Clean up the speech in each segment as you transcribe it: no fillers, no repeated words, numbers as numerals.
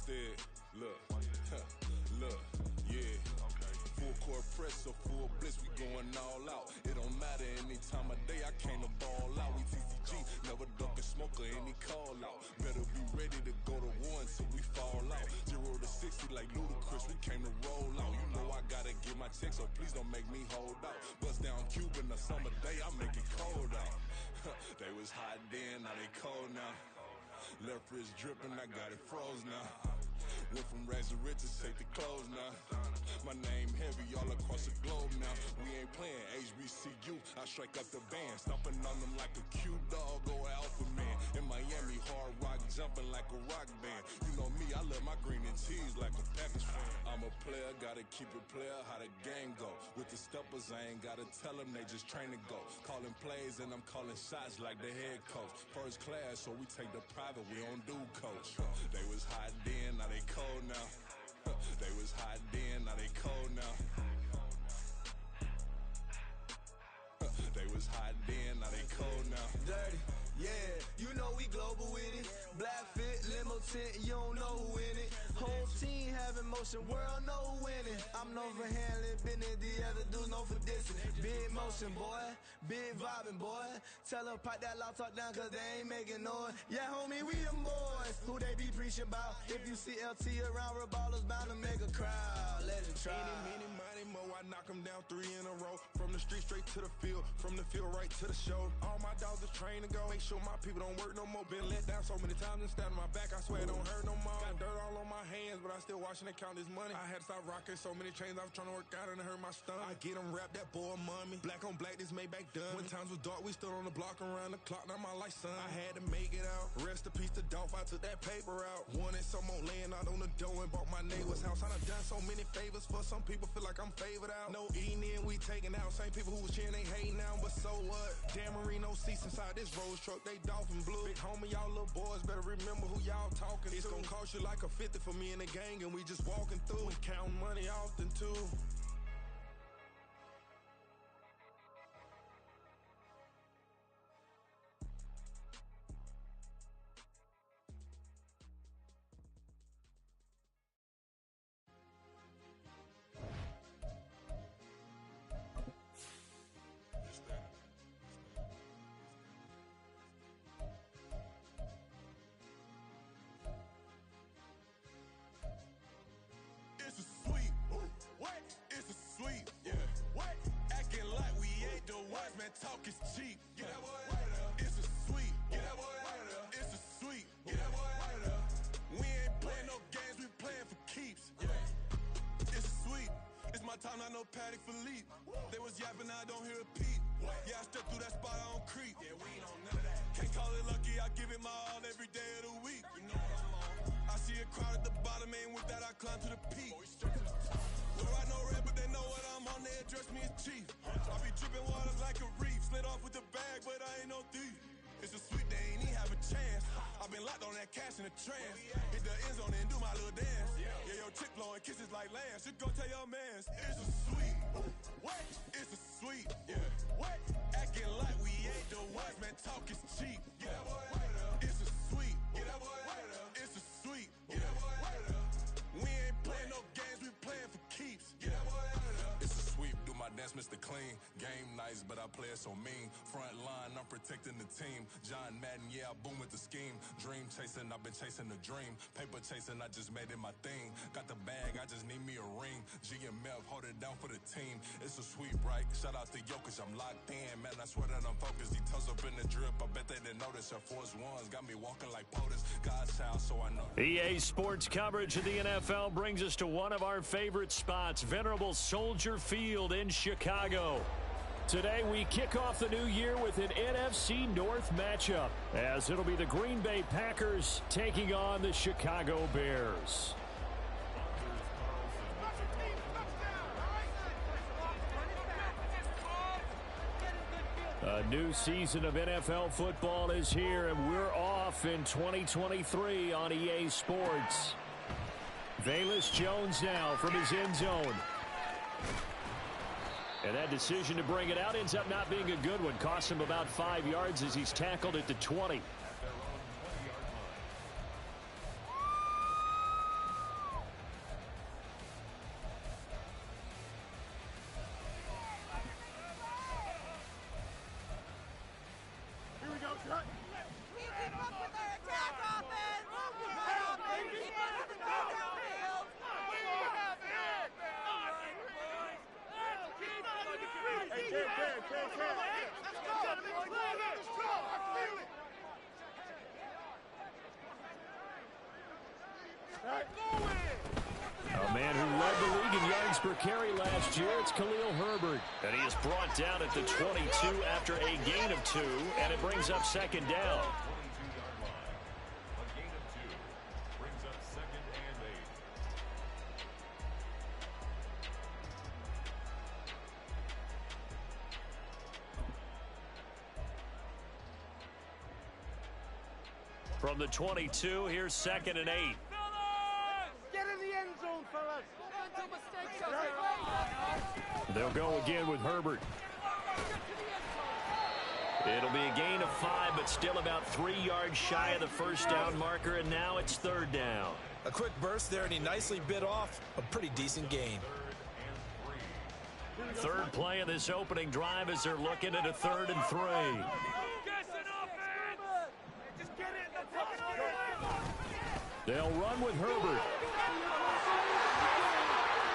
instead. Look, look, yeah. Full court press or full blitz, we going all out. It don't matter any time of day, I came to ball out. We TCG, never duck a smoker, any call out. Better be ready to go to war until we fall out. 0 to 60 like Ludacris, we came to roll out. You know I gotta get my check, so please don't make me hold out. Bust down Cuban a summer day, I make it cold out. They was hot then, now they cold now. Left wrist dripping, I got it froze now. Went from rags to riches, take the clothes now. My name heavy all across the globe now. We ain't playing HBCU, I strike up the band. Stomping on them like a cute dog or alpha man. In Miami, hard rock jumping like a rock band. You know me, I love my green and cheese like a Packers fan. I'm a player, gotta keep it player, how the game go. With the steppers, I ain't gotta tell them, they just train to go. Calling plays and I'm calling shots like the head coach. First class, so we take the private, we don't do coach. They was hot then, now they cold now. They was hot then, now they cold now. They was hot then, now they cold now. Dirty, yeah, you know we global with it. Black fit, limo tint, you don't know who in it. Whole team having motion, world know who winning. I'm known for handling business, the other dudes known for dissing. Big motion, boy, big vibing, boy. Tell her pipe that loud talk down, cause they ain't making noise. Yeah, homie, we them boys, who they be preaching about. If you see LT around, Reballo's bound to make a crowd. Let it try. Any, money, mo, I knock them down 3 in a row. From the street straight to the field, from the field right to the show. All my dogs are trained to go. Make sure my people don't work no more. Been let down so many times and stabbed my back. I swear it don't hurt no more. Got dirt all on my hands, but I still watching and count this money. I had to stop rocking so many chains. I was trying to work out and it hurt my stomach. I get them wrapped, that boy mommy. Black on black, this Maybach done. When times was dark, we stood on the block around the clock. Now my life, son. I had to make it out. Rest in peace to Dolph. I took that paper out. Wanted some more laying out on the dough and bought my neighbor's house. I done done so many favors for some people. Feel like I'm favored out. No eating in, we taking out. Same people who was cheering, they hating now. But so what? Dan Marino seats inside this Rolls truck, they dolphin blue. Big homie, y'all little boys better remember who y'all talking to. It's gonna cost you like a 50 for me and the gang, and we just walking through and counting money often too. It's a sweep. What? It's a sweep. Yeah. What? Acting like we ain't the ones, man. Talk is cheap. Get that boy out of there. It's a sweep. Get that boy out of there. It's a sweep. Get that boy out of there. We ain't playing no games, we playing for keeps. Yeah. It's a sweep. It's my time, not no Patek Philippe. They was yapping, I don't hear a peep. Yeah, I stepped through that spot, I don't creep. Yeah, we ain't on none of that. Can't call it lucky, I give it my all every day of the week. You know what I'm on. I see a crowd at the bottom, and with that I climb to the peak. Don't write no red, but they know what I'm on, they address me as chief. I be dripping water like a reef. Slid off with the bag, but I ain't no thief. It's a sweep, they ain't even have a chance. I been locked on that cash in a trance. Hit the end zone and do my little dance. Yeah, your chick blowing kisses like Lance. You go tell your mans. It's a sweep. What? It's a sweep. Yeah. What? Acting like we ain't the ones, man. Talk is cheap. Get that boy out of there. It's a sweep. Get that boy out of there. It's a sweep. Get that boy out of there. We ain't playing no games, we playing for keeps. Get that boy out of there. It's a sweep. Do my dance, Mr. Clean. Game nice, but I play it so mean. Front line, I'm protecting the team. John Madden, yeah, I boom with the scheme. Dream chasing, I've been chasing the dream. Paper chasing, I just made it my thing. Got the bag, I just need me a ring. GMF, hold it down for the team. It's a sweep, right? Shout out to Jokic, I'm locked in. Man, I swear that I'm focused. He toes up in the drip. I bet they didn't notice. Air Force Ones got me walking like POTUS. God's child, so I know. EA Sports coverage of the NFL brings us to one of our favorite spots, venerable Soldier Field in Chicago. Today we kick off the new year with an NFC North matchup, as it'll be the Green Bay Packers taking on the Chicago Bears. A new season of NFL football is here, and we're off in 2023 on EA Sports. Velus Jones now from his end zone. And that decision to bring it out ends up not being a good one. Cost him about 5 yards as he's tackled at the 20. A man who led the league in yards per carry last year, it's Khalil Herbert. And he is brought down at the 22 after a gain of 2, and it brings up second down. From the 22, here's 2nd and 8. Get in the end zone, fellas. They'll go again with Herbert. It'll be a gain of 5, but still about 3 yards shy of the first down marker, and now it's 3rd down. A quick burst there, and he nicely bit off a pretty decent gain. Third play of this opening drive as they're looking at a 3rd and 3. They'll run with Herbert.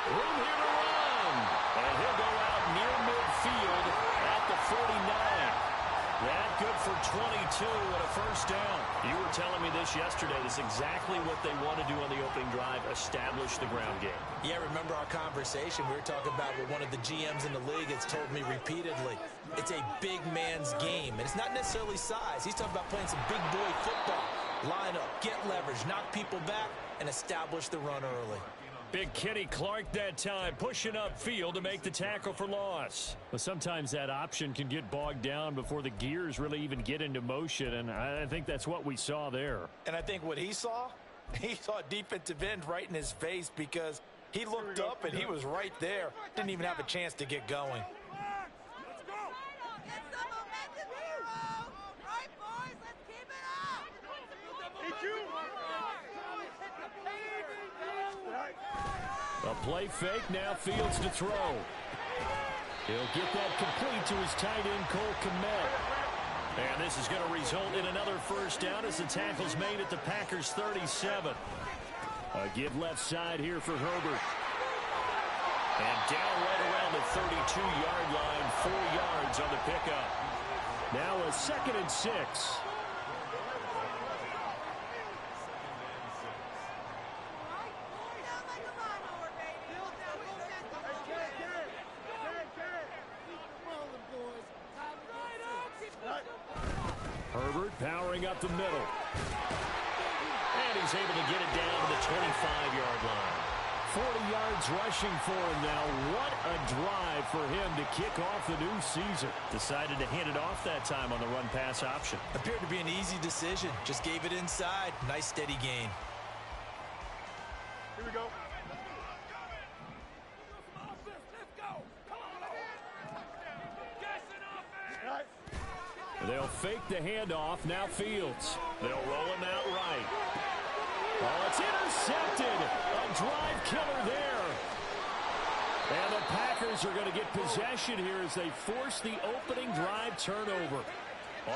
Room here to run. And he'll go out near midfield at the 49. That good for 22 and a first down. You were telling me this yesterday. This is exactly what they want to do on the opening drive, establish the ground game. Yeah, remember our conversation. We were talking about what one of the GMs in the league has told me repeatedly. It's a big man's game, and it's not necessarily size. He's talking about playing some big boy football. Line up, get leverage, knock people back, and establish the run early. Big Kenny Clark that time, pushing upfield to make the tackle for loss. But sometimes that option can get bogged down before the gears really even get into motion, and I think that's what we saw there. And I think what he saw a defensive end right in his face because he looked up and he was right there. Didn't even have a chance to get going. A play fake, now Fields to throw. He'll get that complete to his tight end, Cole Kmet. And this is going to result in another first down as the tackle's made at the Packers' 37. A give left side here for Herbert. And down right around the 32-yard line, 4 yards on the pickup. Now a 2nd and 6. Herbert powering up the middle. And he's able to get it down to the 25-yard line. 40 yards rushing for him now. What a drive for him to kick off the new season. Decided to hand it off that time on the run-pass option. Appeared to be an easy decision. Just gave it inside. Nice steady gain. Here we go. They'll fake the handoff. Now Fields. They'll roll him out right. Oh, it's intercepted. A drive killer there. And the Packers are going to get possession here as they force the opening drive turnover.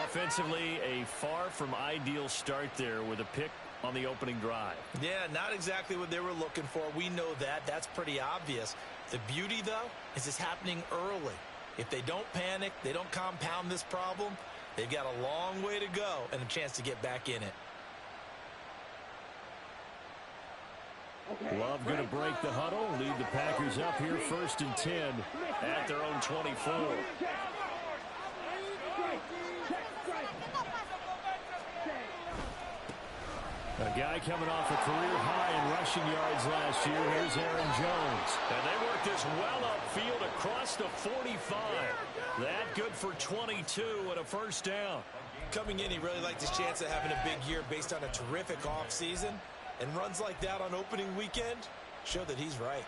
Offensively, a far from ideal start there with a pick on the opening drive. Yeah, not exactly what they were looking for. We know that. That's pretty obvious. The beauty, though, is it's happening early. If they don't panic, they don't compound this problem, they've got a long way to go and a chance to get back in it. Love going to break the huddle, lead the Packers up here 1st and 10 at their own 24. A guy coming off a career high in rushing yards last year. Here's Aaron Jones. And they work this well upfield across the 45. That good for 22 and a first down. Coming in, he really liked his chance of having a big year based on a terrific offseason. And runs like that on opening weekend show that he's right.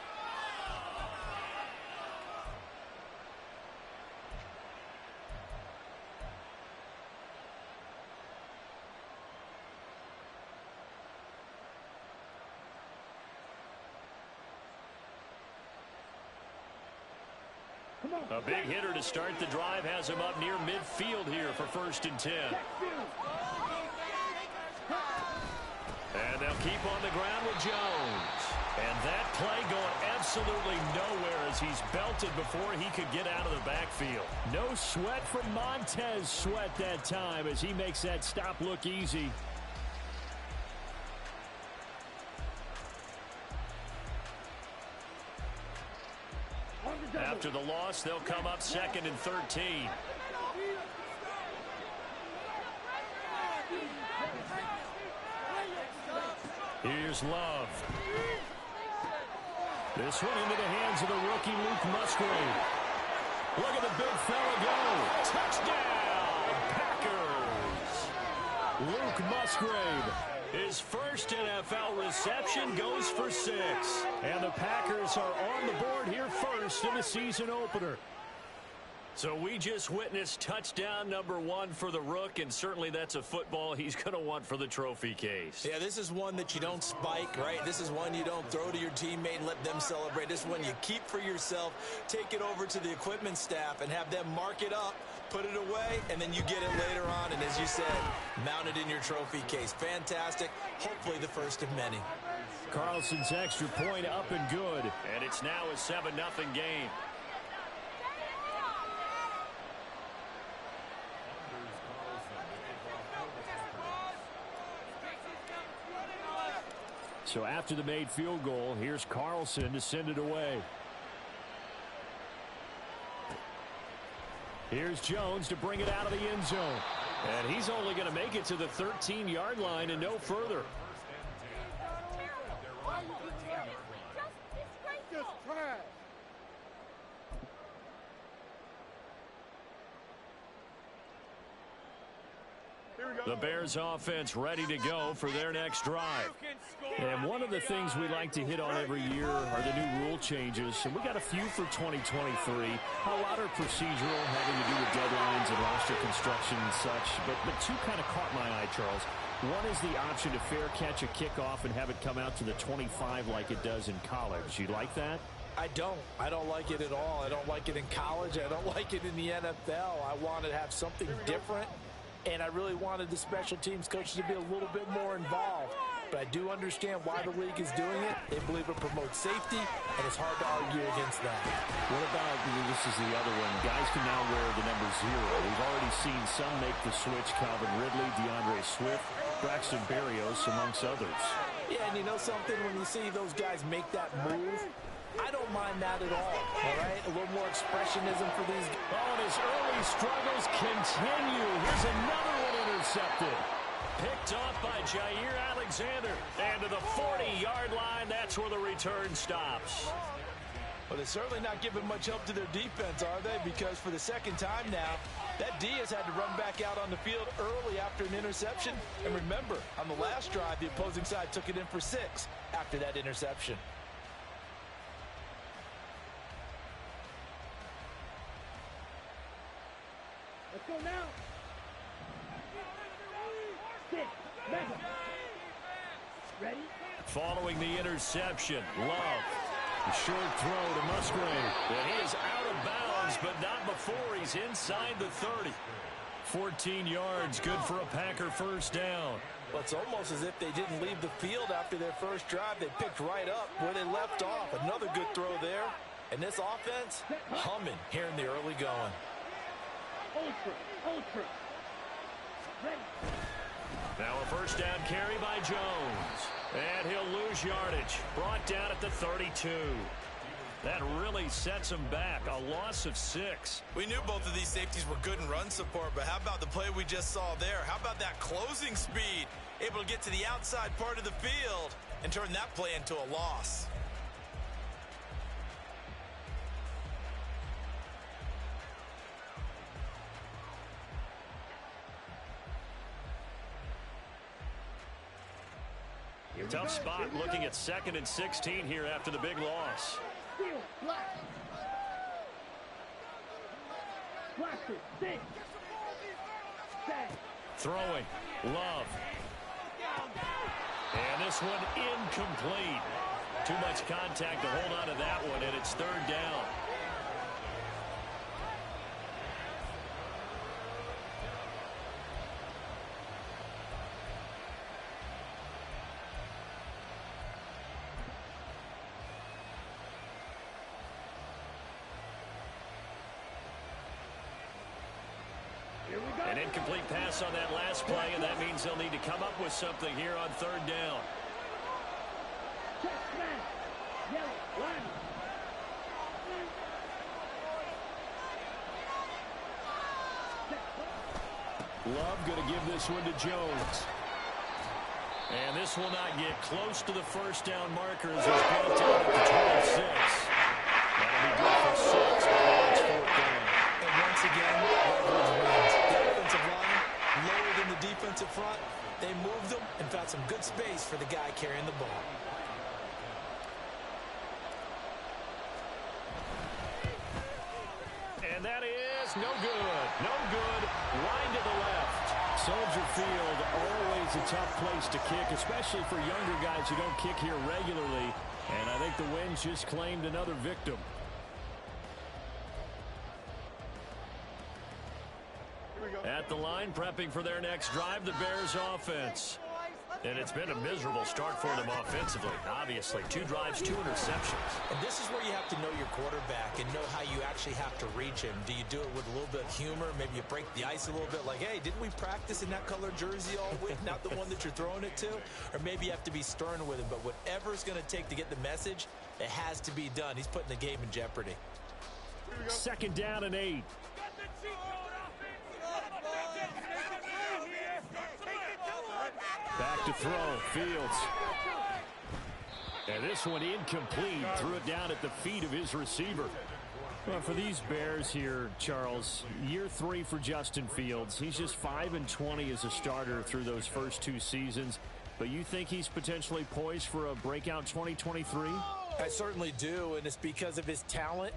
A big hitter to start the drive has him up near midfield here for 1st and 10. And they'll keep on the ground with Jones. And that play going absolutely nowhere as he's belted before he could get out of the backfield. No sweat from Montez Sweat that time as he makes that stop look easy. After the loss, they'll come up 2nd and 13. Here's Love. This one into the hands of the rookie Luke Musgrave. Look at the big fella go. Touchdown, Packers. Luke Musgrave. His first NFL reception goes for 6. And the Packers are on the board here first in the season opener. So we just witnessed touchdown number 1 for the Rook, and certainly that's a football he's going to want for the trophy case. Yeah, this is one that you don't spike, right? This is one you don't throw to your teammate and let them celebrate. This is one you keep for yourself, take it over to the equipment staff and have them mark it up, put it away, and then you get it later on. And as you said, mount it in your trophy case. Fantastic. Hopefully the first of many. Carlson's extra point up and good. And it's now a 7-0 game. So after the made field goal, here's Carlson to send it away. Here's Jones to bring it out of the end zone. And he's only going to make it to the 13-yard line and no further. The Bears offense ready to go for their next drive. And one of the things we like to hit on every year are the new rule changes. And we got a few for 2023. A lot are procedural, having to do with deadlines and roster construction and such. But two kind of caught my eye, Charles. One is the option to fair catch a kickoff and have it come out to the 25 like it does in college. You like that? I don't like it at all. I don't like it in college. I don't like it in the NFL. I want to have something different. And I really wanted the special teams coaches to be a little bit more involved. But I do understand why the league is doing it. They believe it promotes safety, and it's hard to argue against that. What about, this is the other one, guys can now wear the number 0. We've already seen some make the switch, Calvin Ridley, DeAndre Swift, Braxton Berrios, amongst others. Yeah, and you know something, when you see those guys make that move, I don't mind that at all right? A little more expressionism for these guys. Oh, and his early struggles continue. Here's another one intercepted. Picked off by Jair Alexander. And to the 40-yard line, that's where the return stops. Well, they're certainly not giving much help to their defense, are they? Because for the second time now, that Diaz had to run back out on the field early after an interception. And remember, on the last drive, the opposing side took it in for 6 after that interception. Let's go now. Ready? Following the interception, Love. A short throw to Musgrave. And he is out of bounds, but not before he's inside the 30. 14 yards, good for a Packer first down. Well, it's almost as if they didn't leave the field after their first drive. They picked right up where they left off. Another good throw there. And this offense, humming here in the early going. Ultra. Ready. Now a first down carry by Jones. And he'll lose yardage. Brought down at the 32. That really sets him back. A loss of 6. We knew both of these safeties were good in run support, but how about the play we just saw there? How about that closing speed? Able to get to the outside part of the field and turn that play into a loss. Tough spot looking at 2nd and 16 here after the big loss. Throwing. Love. And this one incomplete. Too much contact to hold on to that one, and it's 3rd down. An incomplete pass on that last play, and that means they'll need to come up with something here on third down. Check, smash. Yellow, line. Love going to give this one to Jones. And this will not get close to the first down marker as he's brought down at the 26. That'll be good for 6, but now it's fourth down. And once again, Redwoods wins. The offensive line, lower than the defensive front. They moved them and found some good space for the guy carrying the ball. And that is no good. No good. Line to the left. Soldier Field, always a tough place to kick, especially for younger guys who don't kick here regularly. And I think the Winds just claimed another victim. At the line, prepping for their next drive, the Bears offense. And it's been a miserable start for them offensively, obviously. 2 drives, 2 interceptions. And this is where you have to know your quarterback and know how you actually have to reach him. Do you do it with a little bit of humor? Maybe you break the ice a little bit like, hey, didn't we practice in that color jersey all week? Not the one that you're throwing it to? Or maybe you have to be stern with him. But whatever it's going to take to get the message, it has to be done. He's putting the game in jeopardy. Second down and 8. Back to throw, Fields. And this one incomplete. Threw it down at the feet of his receiver. Well, for these Bears here, Charles, year 3 for Justin Fields. He's just 5-20 as a starter through those first 2 seasons. But you think he's potentially poised for a breakout 2023? I certainly do, and it's because of his talent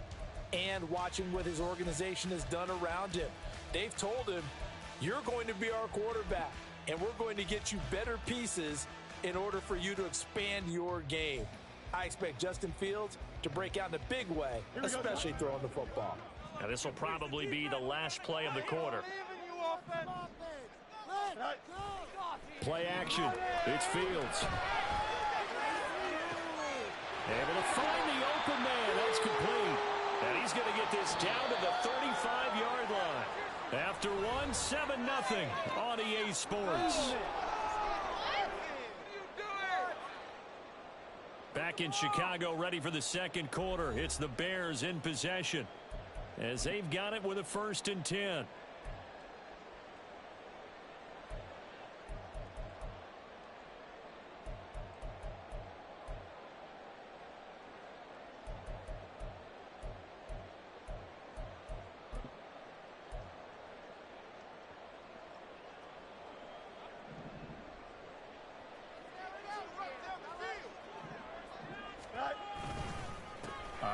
and watching what his organization has done around him. They've told him, you're going to be our quarterback, and we're going to get you better pieces in order for you to expand your game. I expect Justin Fields to break out in a big way, especially throwing the football. Now this will probably be the last play of the quarter. Play action. It's Fields. Able to find the open man. That's complete. And he's going to get this down to the 35-yard line. After one, 7-0 on EA Sports. Back in Chicago, ready for the second quarter. It's the Bears in possession as they've got it with a 1st and 10.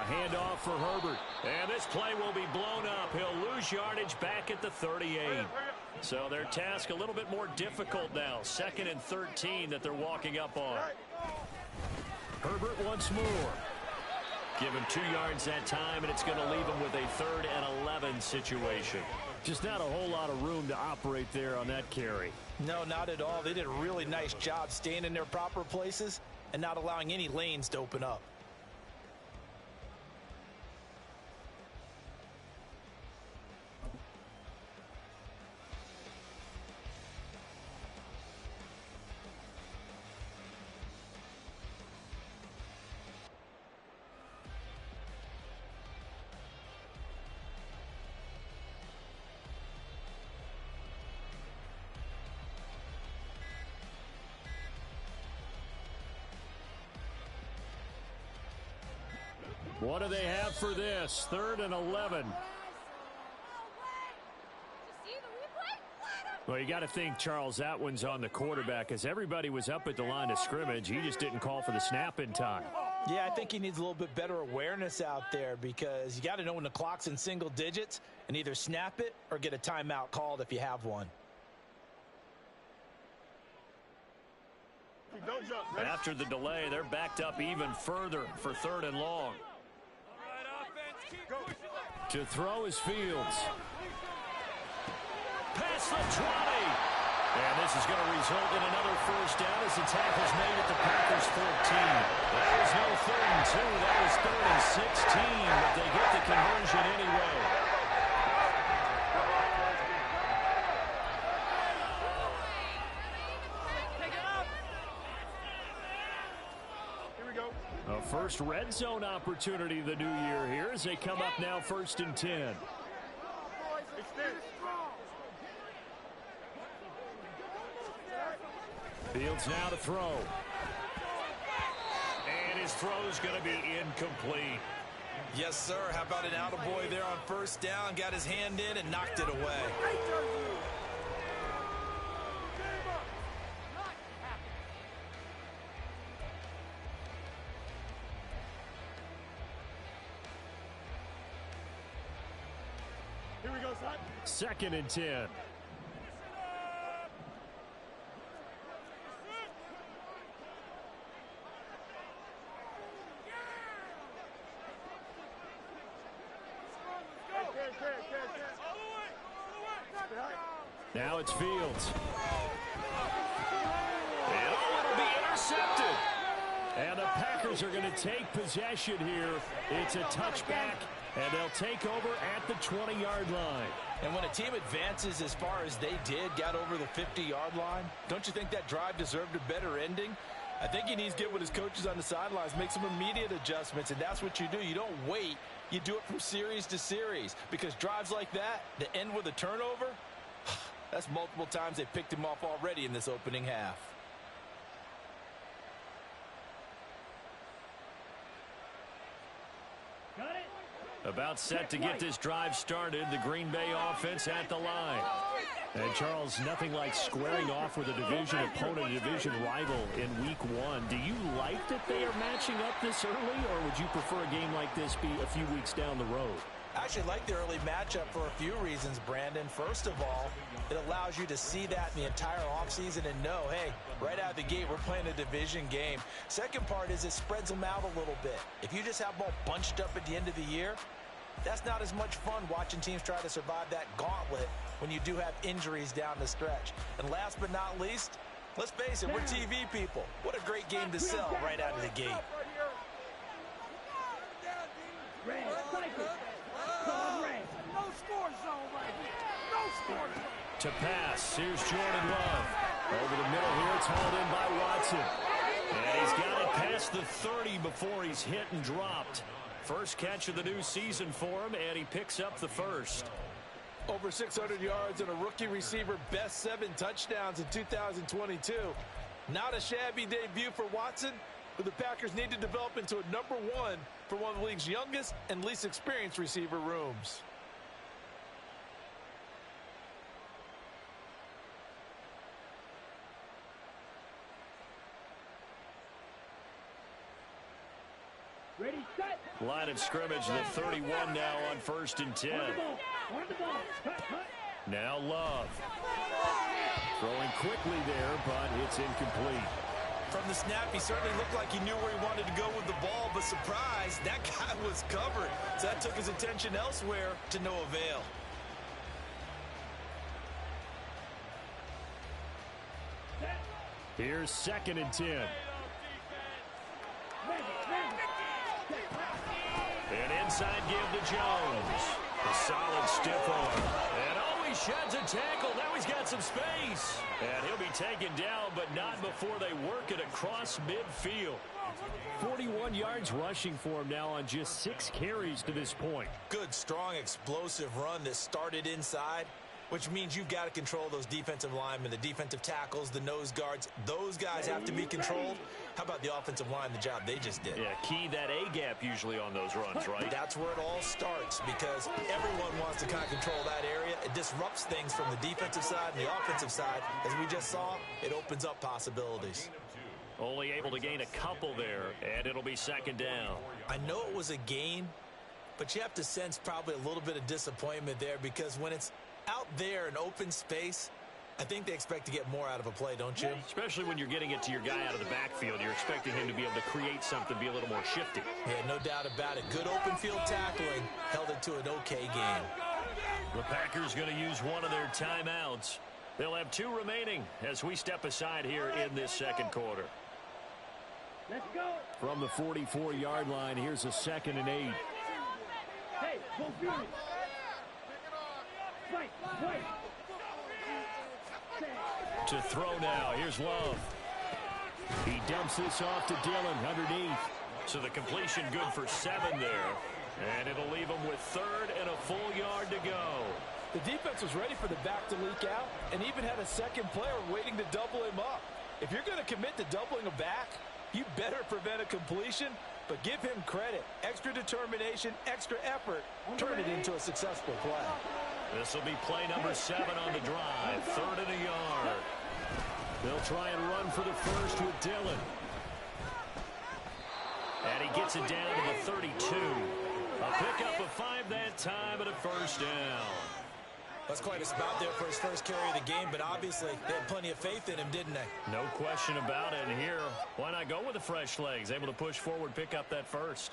Handoff for Herbert. And this play will be blown up. He'll lose yardage back at the 38. So their task a little bit more difficult now. 2nd and 13 that they're walking up on. Herbert once more. Give him 2 yards that time, and it's going to leave him with a 3rd and 11 situation. Just not a whole lot of room to operate there on that carry. No, not at all. They did a really nice job staying in their proper places and not allowing any lanes to open up. What do they have for this? 3rd and 11. Well, you got to think, Charles, that one's on the quarterback as everybody was up at the line of scrimmage. He just didn't call for the snap in time. Yeah, I think he needs a little bit better awareness out there because you got to know when the clock's in single digits and either snap it or get a timeout called if you have one. After the delay, they're backed up even further for 3rd and long. To throw is Fields. Past the 20. And this is going to result in another 1st down as the tackle's made at the Packers 14. That was no 3rd and 2. That was 3rd and 16. But they get the conversion anyway. A first red zone opportunity the new year here as they come up now 1st and 10. Fields now to throw. And his throw's going to be incomplete. Yes, sir. How about an attaboy there on 1st down? Got his hand in and knocked it away. Here we go, son. 2nd and 10. Now it's Fields. And it'll be intercepted. And the Packers are going to take possession here. It's a touchback, and they'll take over at the 20-yard line. And when a team advances as far as they did, got over the 50-yard line, don't you think that drive deserved a better ending? I think he needs to get with his coaches on the sidelines, make some immediate adjustments, and that's what you do. You don't wait. You do it from series to series, because drives like that end with a turnover, that's multiple times they picked him off already in this opening half. Got it. About set to get this drive started, the Green Bay offense at the line. And, Charles, nothing like squaring off with a division opponent, a division rival in Week 1. Do you like that they are matching up this early, or would you prefer a game like this be a few weeks down the road? I actually like the early matchup for a few reasons, Brandon. First of all, it allows you to see that in the entire offseason and know, hey, right out of the gate, we're playing a division game. Second part is it spreads them out a little bit. If you just have them all bunched up at the end of the year, that's not as much fun watching teams try to survive that gauntlet when you do have injuries down the stretch. And last but not least, let's face it, we're TV people. What a great game to sell right out of the gate. To pass, here's Jordan Love. Over the middle here, it's hauled in by Watson. And he's got it past the 30 before he's hit and dropped. First catch of the new season for him, and he picks up the first. Over 600 yards and a rookie receiver, best 7 touchdowns in 2022. Not a shabby debut for Watson, who the Packers need to develop into a #1 for one of the league's youngest and least experienced receiver rooms. Ready, set. Line of scrimmage, the 31 now on 1st and 10. On the ball. Cut. Now Love. Throwing quickly there, but it's incomplete. From the snap, he certainly looked like he knew where he wanted to go with the ball, but surprise, that guy was covered. So that took his attention elsewhere to no avail. Here's 2nd and 10. An inside give to Jones. A solid stiff arm. And he sheds a tackle. Now he's got some space. And he'll be taken down, but not before they work it across midfield. 41 yards rushing for him now on just 6 carries to this point. Good, strong, explosive run that started inside, which means you've got to control those defensive linemen, the defensive tackles, the nose guards. Those guys have to be controlled. How about the offensive line, the job they just did? Yeah, key that A-gap usually on those runs, right? That's where it all starts, because everyone wants to kind of control that area. It disrupts things from the defensive side and the offensive side. As we just saw, it opens up possibilities. Only able to gain a couple there, and it'll be 2nd down. I know it was a gain, but you have to sense probably a little bit of disappointment there, because when it's out there in open space, I think they expect to get more out of a play, don't you? Especially when you're getting it to your guy out of the backfield. You're expecting him to be able to create something, be a little more shifty. Yeah, no doubt about it. Good open field tackling held it to an okay game. The Packers going to use one of their timeouts. They'll have 2 remaining as we step aside here in this 2nd quarter. Let's go. From the 44-yard line, here's a 2nd and 8. Hey, go Fury. Fight. To throw now, here's Love. He dumps this off to Dillon underneath. So the completion good for 7 there. And it'll leave them with 3rd and a full yard to go. The defense was ready for the back to leak out and even had a second player waiting to double him up. If you're going to commit to doubling a back, you better prevent a completion, but give him credit. Extra determination, extra effort, turn it into a successful play. This will be play number 7 on the drive. 3rd and a yard. They'll try and run for the first with Dillon. And he gets it down to the 32. A pickup of 5 that time and a first down. That's quite a spot there for his first carry of the game, but obviously they had plenty of faith in him, didn't they? No question about it. And here, why not go with the fresh legs? Able to push forward, pick up that first.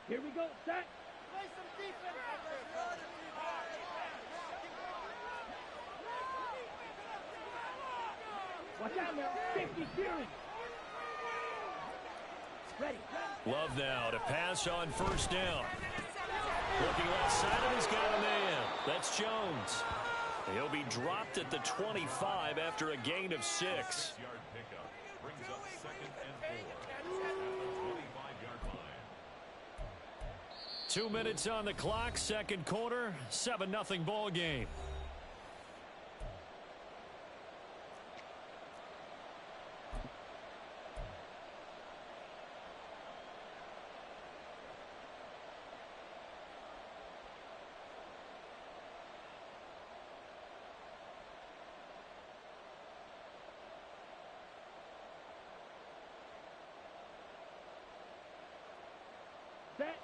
Here we go, set. Play some defense. Watch out now. Safety steering. Ready. Love now to pass on first down. Looking left side, and he's got a man. That's Jones. He'll be dropped at the 25 after a gain of 6. 6-yard pickup brings up 2nd and 4 at the 25-yard line. 2 minutes on the clock, second quarter, 7-0 ball game.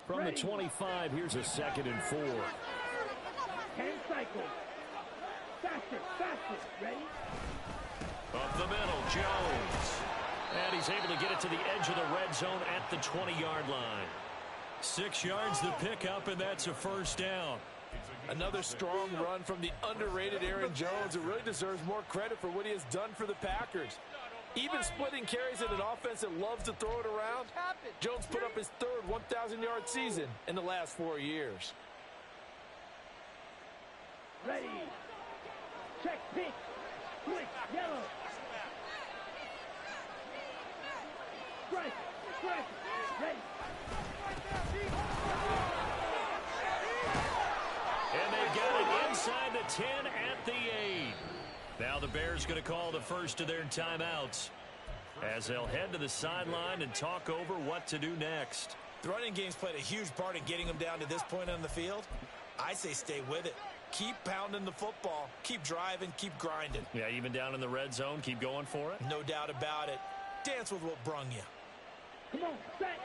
From the 25, here's a 2nd and 4. 10 cycles. Faster, faster. Ready? Up the middle, Jones. And he's able to get it to the edge of the red zone at the 20-yard line. 6 yards the pickup, and that's a first down. Another strong run from the underrated Aaron Jones, who really deserves more credit for what he has done for the Packers. Even splitting carries in an offense that loves to throw it around, Jones put up his 3rd 1,000-yard season in the last 4 years. Ready. Check pink. Switch yellow. Strike. Strike. Ready. And they've got it inside the 10 at the 8. Now the Bears going to call the first of their timeouts as they'll head to the sideline and talk over what to do next. The running game's played a huge part in getting them down to this point on the field. I say stay with it. Keep pounding the football. Keep driving. Keep grinding. Yeah, even down in the red zone, keep going for it. No doubt about it. Dance with what brung you. Come on, set.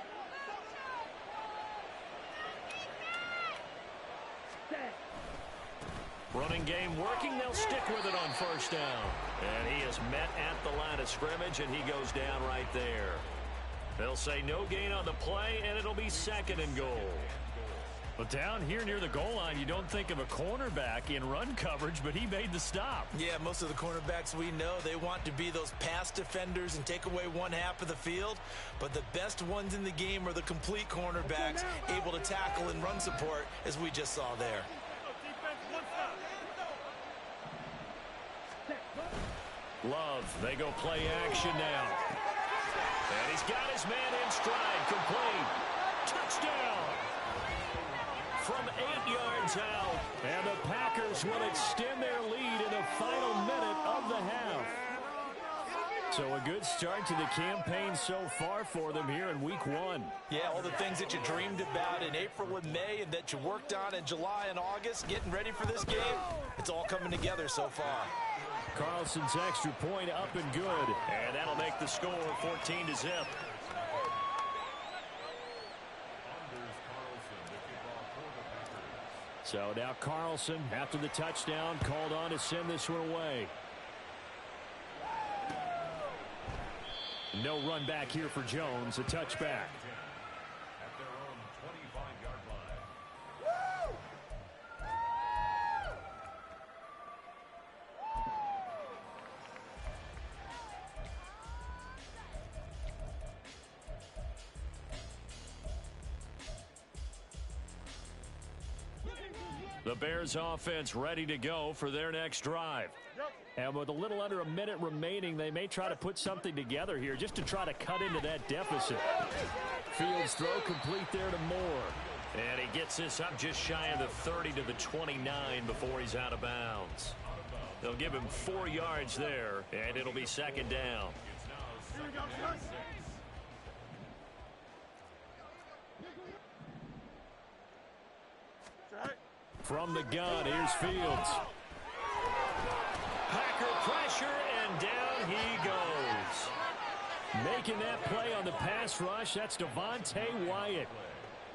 Set. Running game working. They'll stick with it on first down. And he is met at the line of scrimmage, and he goes down right there. They'll say no gain on the play, and it'll be 2nd and goal. But down here near the goal line, you don't think of a cornerback in run coverage, but he made the stop. Yeah, most of the cornerbacks we know, they want to be those pass defenders and take away one half of the field. But the best ones in the game are the complete cornerbacks, able to tackle and run support, as we just saw there. Love, they go play action now. And he's got his man in stride, complete. Touchdown! From 8 yards out. And the Packers will extend their lead in the final minute of the half. So a good start to the campaign so far for them here in week 1. Yeah, all the things that you dreamed about in April and May and that you worked on in July and August, getting ready for this game, it's all coming together so far. Carlson's extra point up and good. And that'll make the score 14-0. So now Carlson, after the touchdown, called on to send this one away. No run back here for Jones, a touchback. At their own 25-yard line. The Bears offense ready to go for their next drive. And with a little under a minute remaining, they may try to put something together here just to try to cut into that deficit. Fields throw complete there to Moore. And he gets this up just shy of the 30 to the 29 before he's out of bounds. They'll give him 4 yards there, and it'll be second down. From the gun, here's Fields. Packer pressure, and down he goes. Making that play on the pass rush, that's Devontae Wyatt.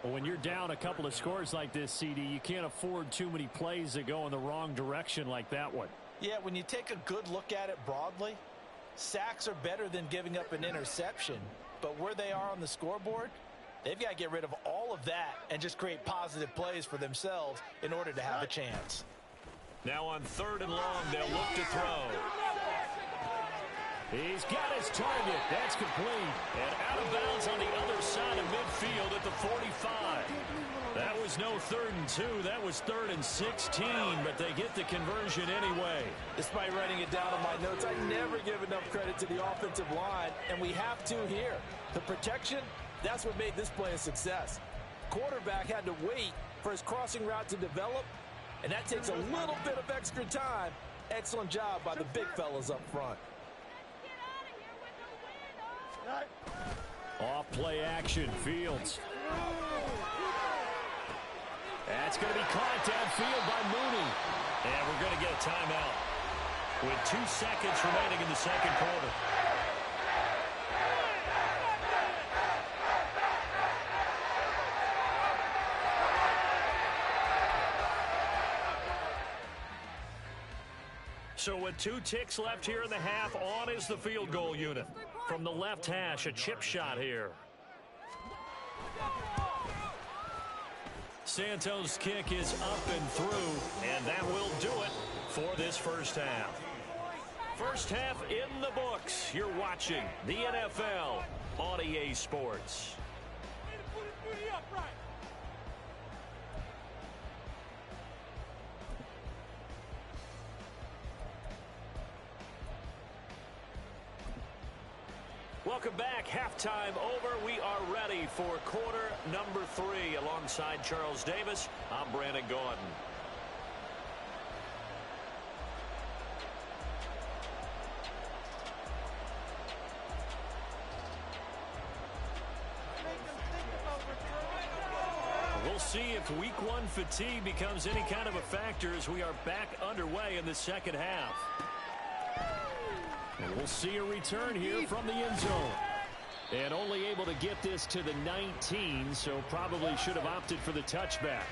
When you're down a couple of scores like this, CD, you can't afford too many plays that go in the wrong direction like that one. Yeah, when you take a good look at it broadly, sacks are better than giving up an interception. But where they are on the scoreboard, they've got to get rid of all of that and just create positive plays for themselves in order to have a chance. Now on 3rd and long, they'll look to throw. He's got his target. That's complete. And out of bounds on the other side of midfield at the 45. That was no 3rd and 2. That was 3rd and 16, but they get the conversion anyway. Despite writing it down on my notes, I never give enough credit to the offensive line, and we have to here. The protection, that's what made this play a success. Quarterback had to wait for his crossing route to develop, and that takes a little bit of extra time. Excellent job by the big fellas up front. Off play action, Fields. That's going to be caught downfield by Mooney. And we're going to get a timeout with 2 seconds remaining in the second quarter. So with 2 ticks left here in the half, on is the field goal unit. From the left hash, a chip shot here. Santos' kick is up and through, and that will do it for this first half. First half in the books. You're watching the NFL on EA Sports. Welcome back. Halftime over. We are ready for quarter number 3. Alongside Charles Davis, I'm Brandon Gaudin. We'll see if week 1 fatigue becomes any kind of a factor as we are back underway in the second half. And we'll see a return here from the end zone. And only able to get this to the 19, so probably should have opted for the touchback.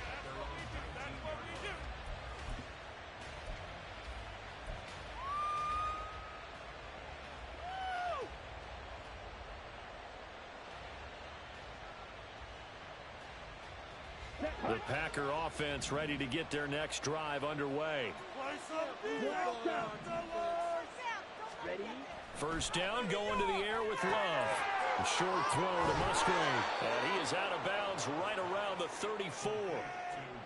The Packer offense ready to get their next drive underway. First down, going to the air with Love. A short throw to Musgrave. And he is out of bounds right around the 34.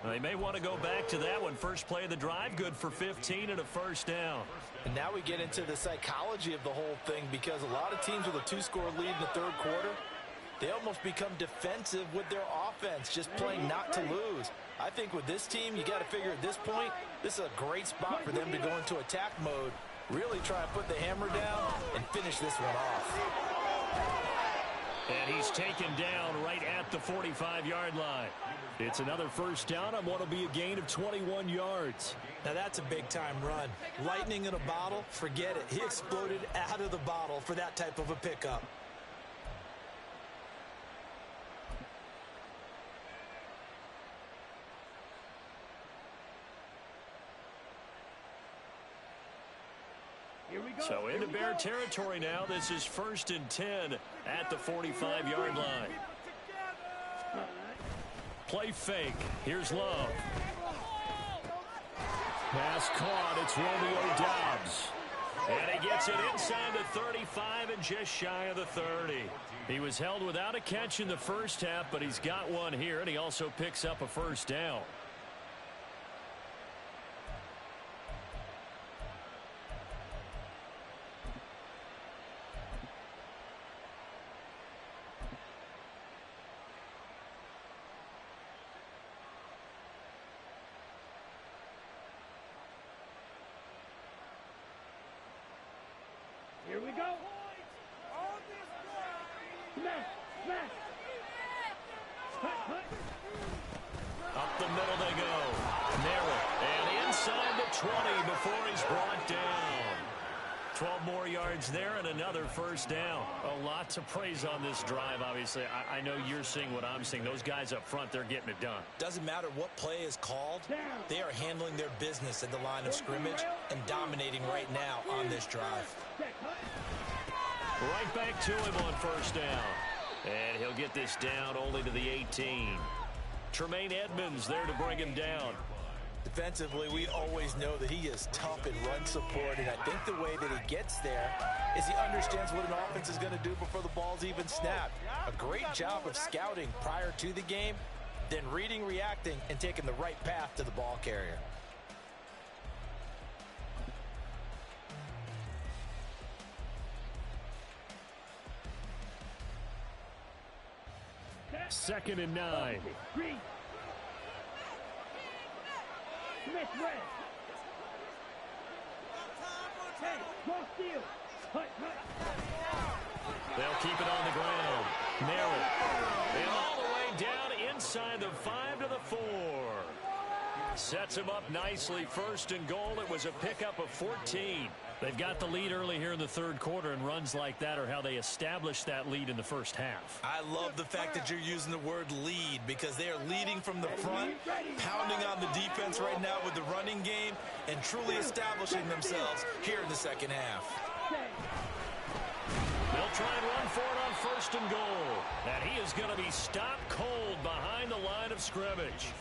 They may want to go back to that one. First play of the drive, good for 15 and a first down. And now we get into the psychology of the whole thing, because a lot of teams with a 2-score lead in the 3rd quarter, they almost become defensive with their offense, just playing not to lose. I think with this team, you got to figure at this point, this is a great spot for them to go into attack mode. Really try to put the hammer down and finish this one off. And he's taken down right at the 45-yard line. It's another first down on what will be a gain of 21 yards. Now that's a big-time run. Lightning in a bottle, forget it. He exploded out of the bottle for that type of a pickup. So into Bear territory now. This is 1st and 10 at the 45-yard line. Play fake. Here's Love. Pass caught. It's Romeo Doubs. And he gets it inside the 35 and just shy of the 30. He was held without a catch in the first half, but he's got one here, and he also picks up a first down. the 20 before he's brought down. 12 more yards there and another first down. A lot to praise on this drive, obviously. I know you're seeing what I'm seeing. Those guys up front, they're getting it done. Doesn't matter what play is called. They are handling their business at the line of scrimmage and dominating right now on this drive. Right back to him on first down. And he'll get this down only to the 18. Tremaine Edmonds there to bring him down. Defensively, we always know that he is tough in run support, and I think the way that he gets there is he understands what an offense is going to do before the ball's even snapped. A great job of scouting prior to the game, then reading, reacting, and taking the right path to the ball carrier. Second and 9. Smith West. Hey, cross field. Hut. They'll keep it on the ground. Merritt. And all the way down inside the 5 to the 4. Sets him up nicely. First and goal. It was a pickup of 14. They've got the lead early here in the third quarter, and runs like that are how they establish that lead in the first half. I love the fact that you're using the word lead because they are leading from the front, pounding on the defense right now with the running game, and truly establishing themselves here in the second half. They'll try and run for it on first and goal. And he is going to be stopped cold behind the line of scrimmage.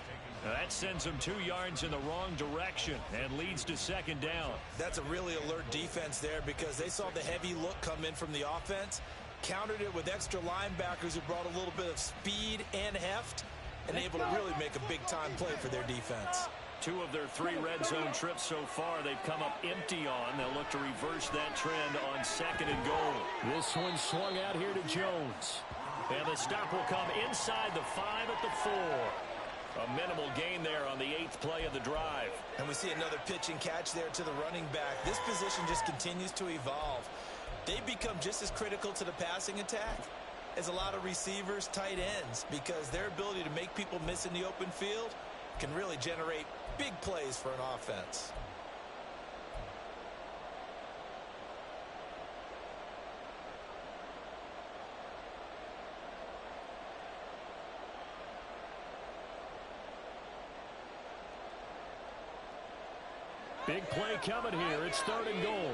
That sends him 2 yards in the wrong direction and leads to second down. That's a really alert defense there because they saw the heavy look come in from the offense, countered it with extra linebackers who brought a little bit of speed and heft, and able to really make a big-time play for their defense. 2 of their 3 red zone trips so far they've come up empty on. They'll look to reverse that trend on second and goal. This one swung out here to Jones. And the stop will come inside the 5 at the 4. A minimal gain there on the 8th play of the drive. And we see another pitch and catch there to the running back. This position just continues to evolve. They become just as critical to the passing attack as a lot of receivers, tight ends, because their ability to make people miss in the open field can really generate big plays for an offense. Big play coming here. It's third and goal.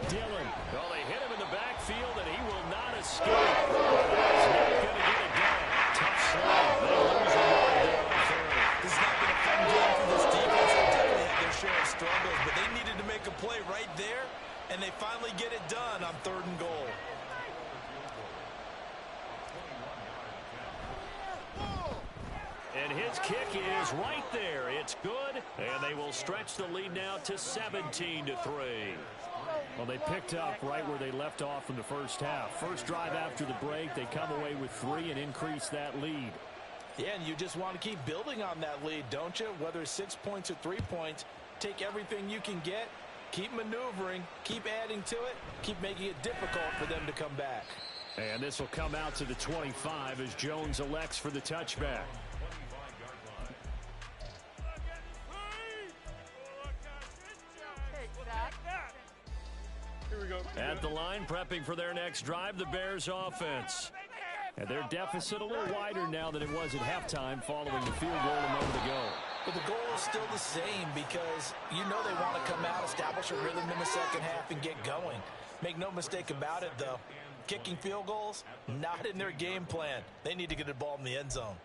Dillon. Well, they hit him in the backfield, and he will not escape. He's not going to get it done. Tough slide. They lose him right there on third. This has not been a fun game for this defense. They definitely had their share of struggles, but they needed to make a play right there, and they finally get it done on third and goal. And his kick is right there. It's good, and they will stretch the lead now to 17-3. Well, they picked up right where they left off in the first half. First drive after the break, they come away with 3 and increase that lead. Yeah, and you just want to keep building on that lead, don't you? Whether it's 6 points or 3 points, take everything you can get, keep maneuvering, keep adding to it, keep making it difficult for them to come back. And this will come out to the 25 as Jones elects for the touchback. At the line, prepping for their next drive, the Bears offense. And their deficit a little wider now than it was at halftime following the field goal a moment ago. But the goal is still the same because you know they want to come out, establish a rhythm in the second half, and get going. Make no mistake about it, though. Kicking field goals, not in their game plan. They need to get the ball in the end zone.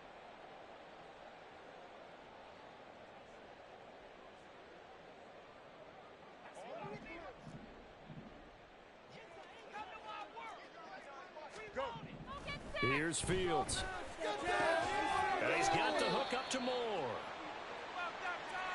Here's Fields. And he's got the hook up to Moore.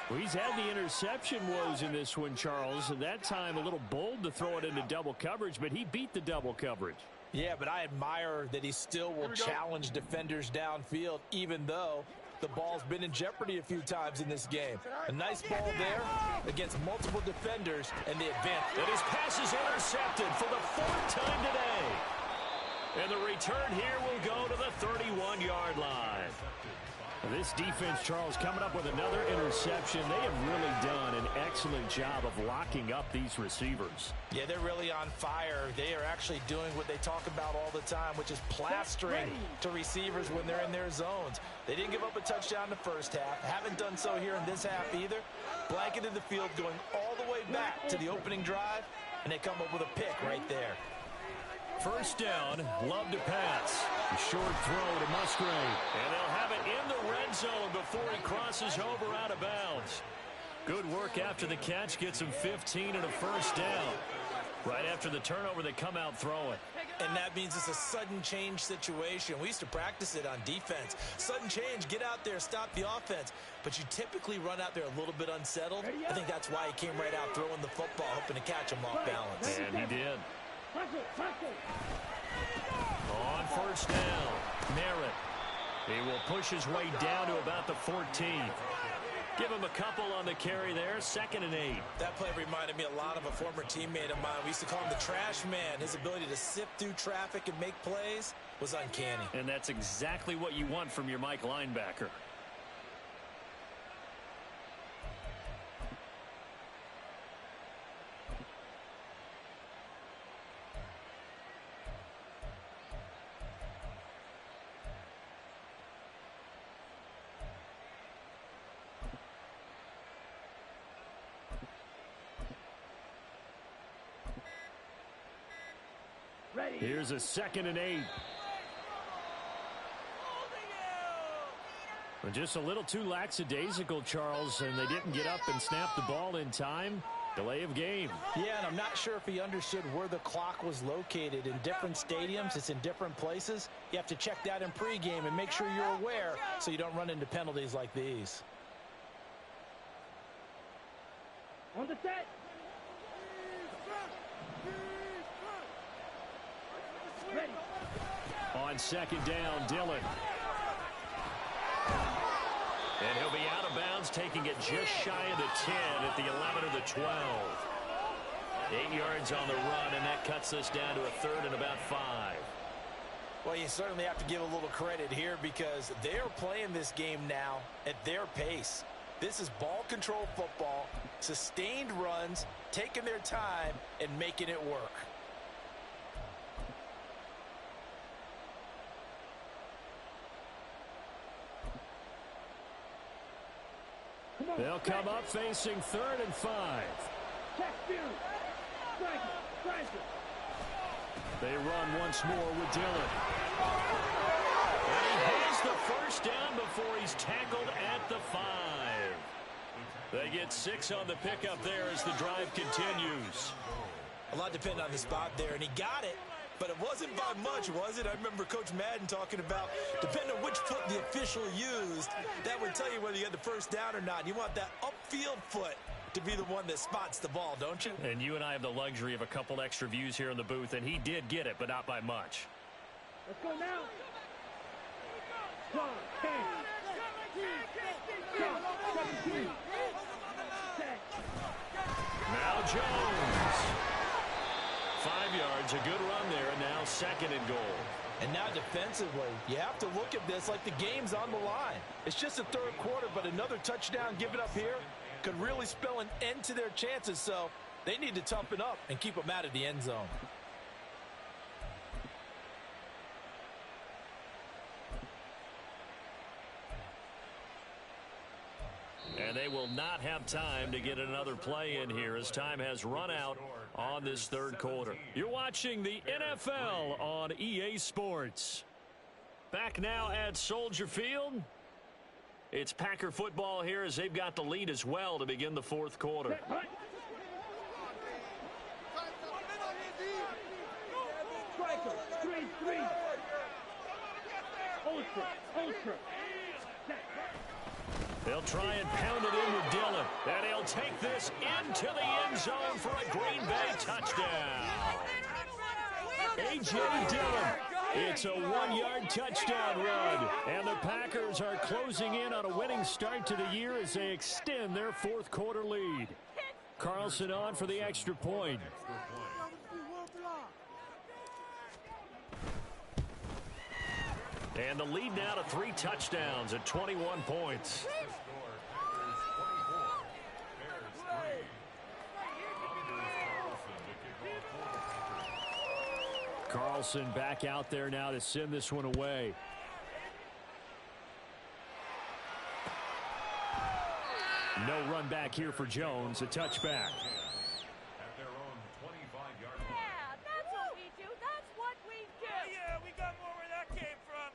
Well, he's had the interception woes in this one, Charles. And that time a little bold to throw it into double coverage, but he beat the double coverage. Yeah, but I admire that he still will challenge defenders downfield, even though the ball's been in jeopardy a few times in this game. A nice ball there against multiple defenders, and the advance. And his pass is intercepted for the 4th time today. And the return here will go to the 31-yard line. This defense, Charles, coming up with another interception. They have really done an excellent job of locking up these receivers. Yeah, they're really on fire. They are actually doing what they talk about all the time, which is plastering to receivers when they're in their zones. They didn't give up a touchdown in the first half. Haven't done so here in this half either. Blanketed the field going all the way back to the opening drive, and they come up with a pick right there. First down, Love to pass. A short throw to Musgrave. And they'll have it in the red zone before he crosses over out of bounds. Good work after the catch. Gets him 15 and a first down. Right after the turnover, they come out throwing. And that means it's a sudden change situation. We used to practice it on defense. Sudden change, get out there, stop the offense. But you typically run out there a little bit unsettled. I think that's why he came right out throwing the football, hoping to catch him off balance. And he did. On first down, Merritt. He will push his way down to about the 14. Give him a couple on the carry there. 2nd and 8. That play reminded me a lot of a former teammate of mine. We used to call him the trash man. His ability to sift through traffic and make plays was uncanny. And that's exactly what you want from your Mike linebacker. Here's a 2nd and 8. Well, just a little too lackadaisical, Charles, and they didn't get up and snap the ball in time. Delay of game. Yeah, and I'm not sure if he understood where the clock was located. In different stadiums, it's in different places. You have to check that in pregame and make sure you're aware so you don't run into penalties like these. On the set. Ready. On 2nd down, Dillon. And he'll be out of bounds, taking it just shy of the 10 at the 11 or the 12. 8 yards on the run, and that cuts us down to a 3rd and about 5. Well, you certainly have to give a little credit here because they're playing this game now at their pace. This is ball control football, sustained runs, taking their time, and making it work. They'll come up facing 3rd and 5. They run once more with Dillon. And he has the first down before he's tackled at the 5. They get 6 on the pickup there as the drive continues. A lot depending on the spot there, and he got it. But it wasn't by much, was it? I remember Coach Madden talking about, depending on which foot the official used, that would tell you whether you had the first down or not. You want that upfield foot to be the one that spots the ball, don't you? And you and I have the luxury of a couple extra views here in the booth, and he did get it, but not by much. Let's go now. John, 10. John, 17. Now Jones. 5 yards, a good run there, and now 2nd and goal. And now defensively, you have to look at this like the game's on the line. It's just the 3rd quarter, but another touchdown given up here could really spell an end to their chances, so they need to toughen up and keep them out of the end zone. And they will not have time to get another play in here as time has run out on this 3rd quarter. You're watching the NFL on EA Sports. Back now at Soldier Field. It's Packer football here as they've got the lead as well to begin the 4th quarter. Striker, 3-3. Ultra. They'll try and pound it in with Dillon. And he'll take this into the end zone for a Green Bay touchdown. A.J. Dillon. It's a 1-yard touchdown run. And the Packers are closing in on a winning start to the year as they extend their 4th quarter lead. Carlson on for the extra point. And the lead now to 3 touchdowns at 21 points. Carlson back out there now to send this one away. No run back here for Jones. A touchback. At their own 25-yard line. Yeah, that's what we do. That's what we do. Yeah, we got more where that came from.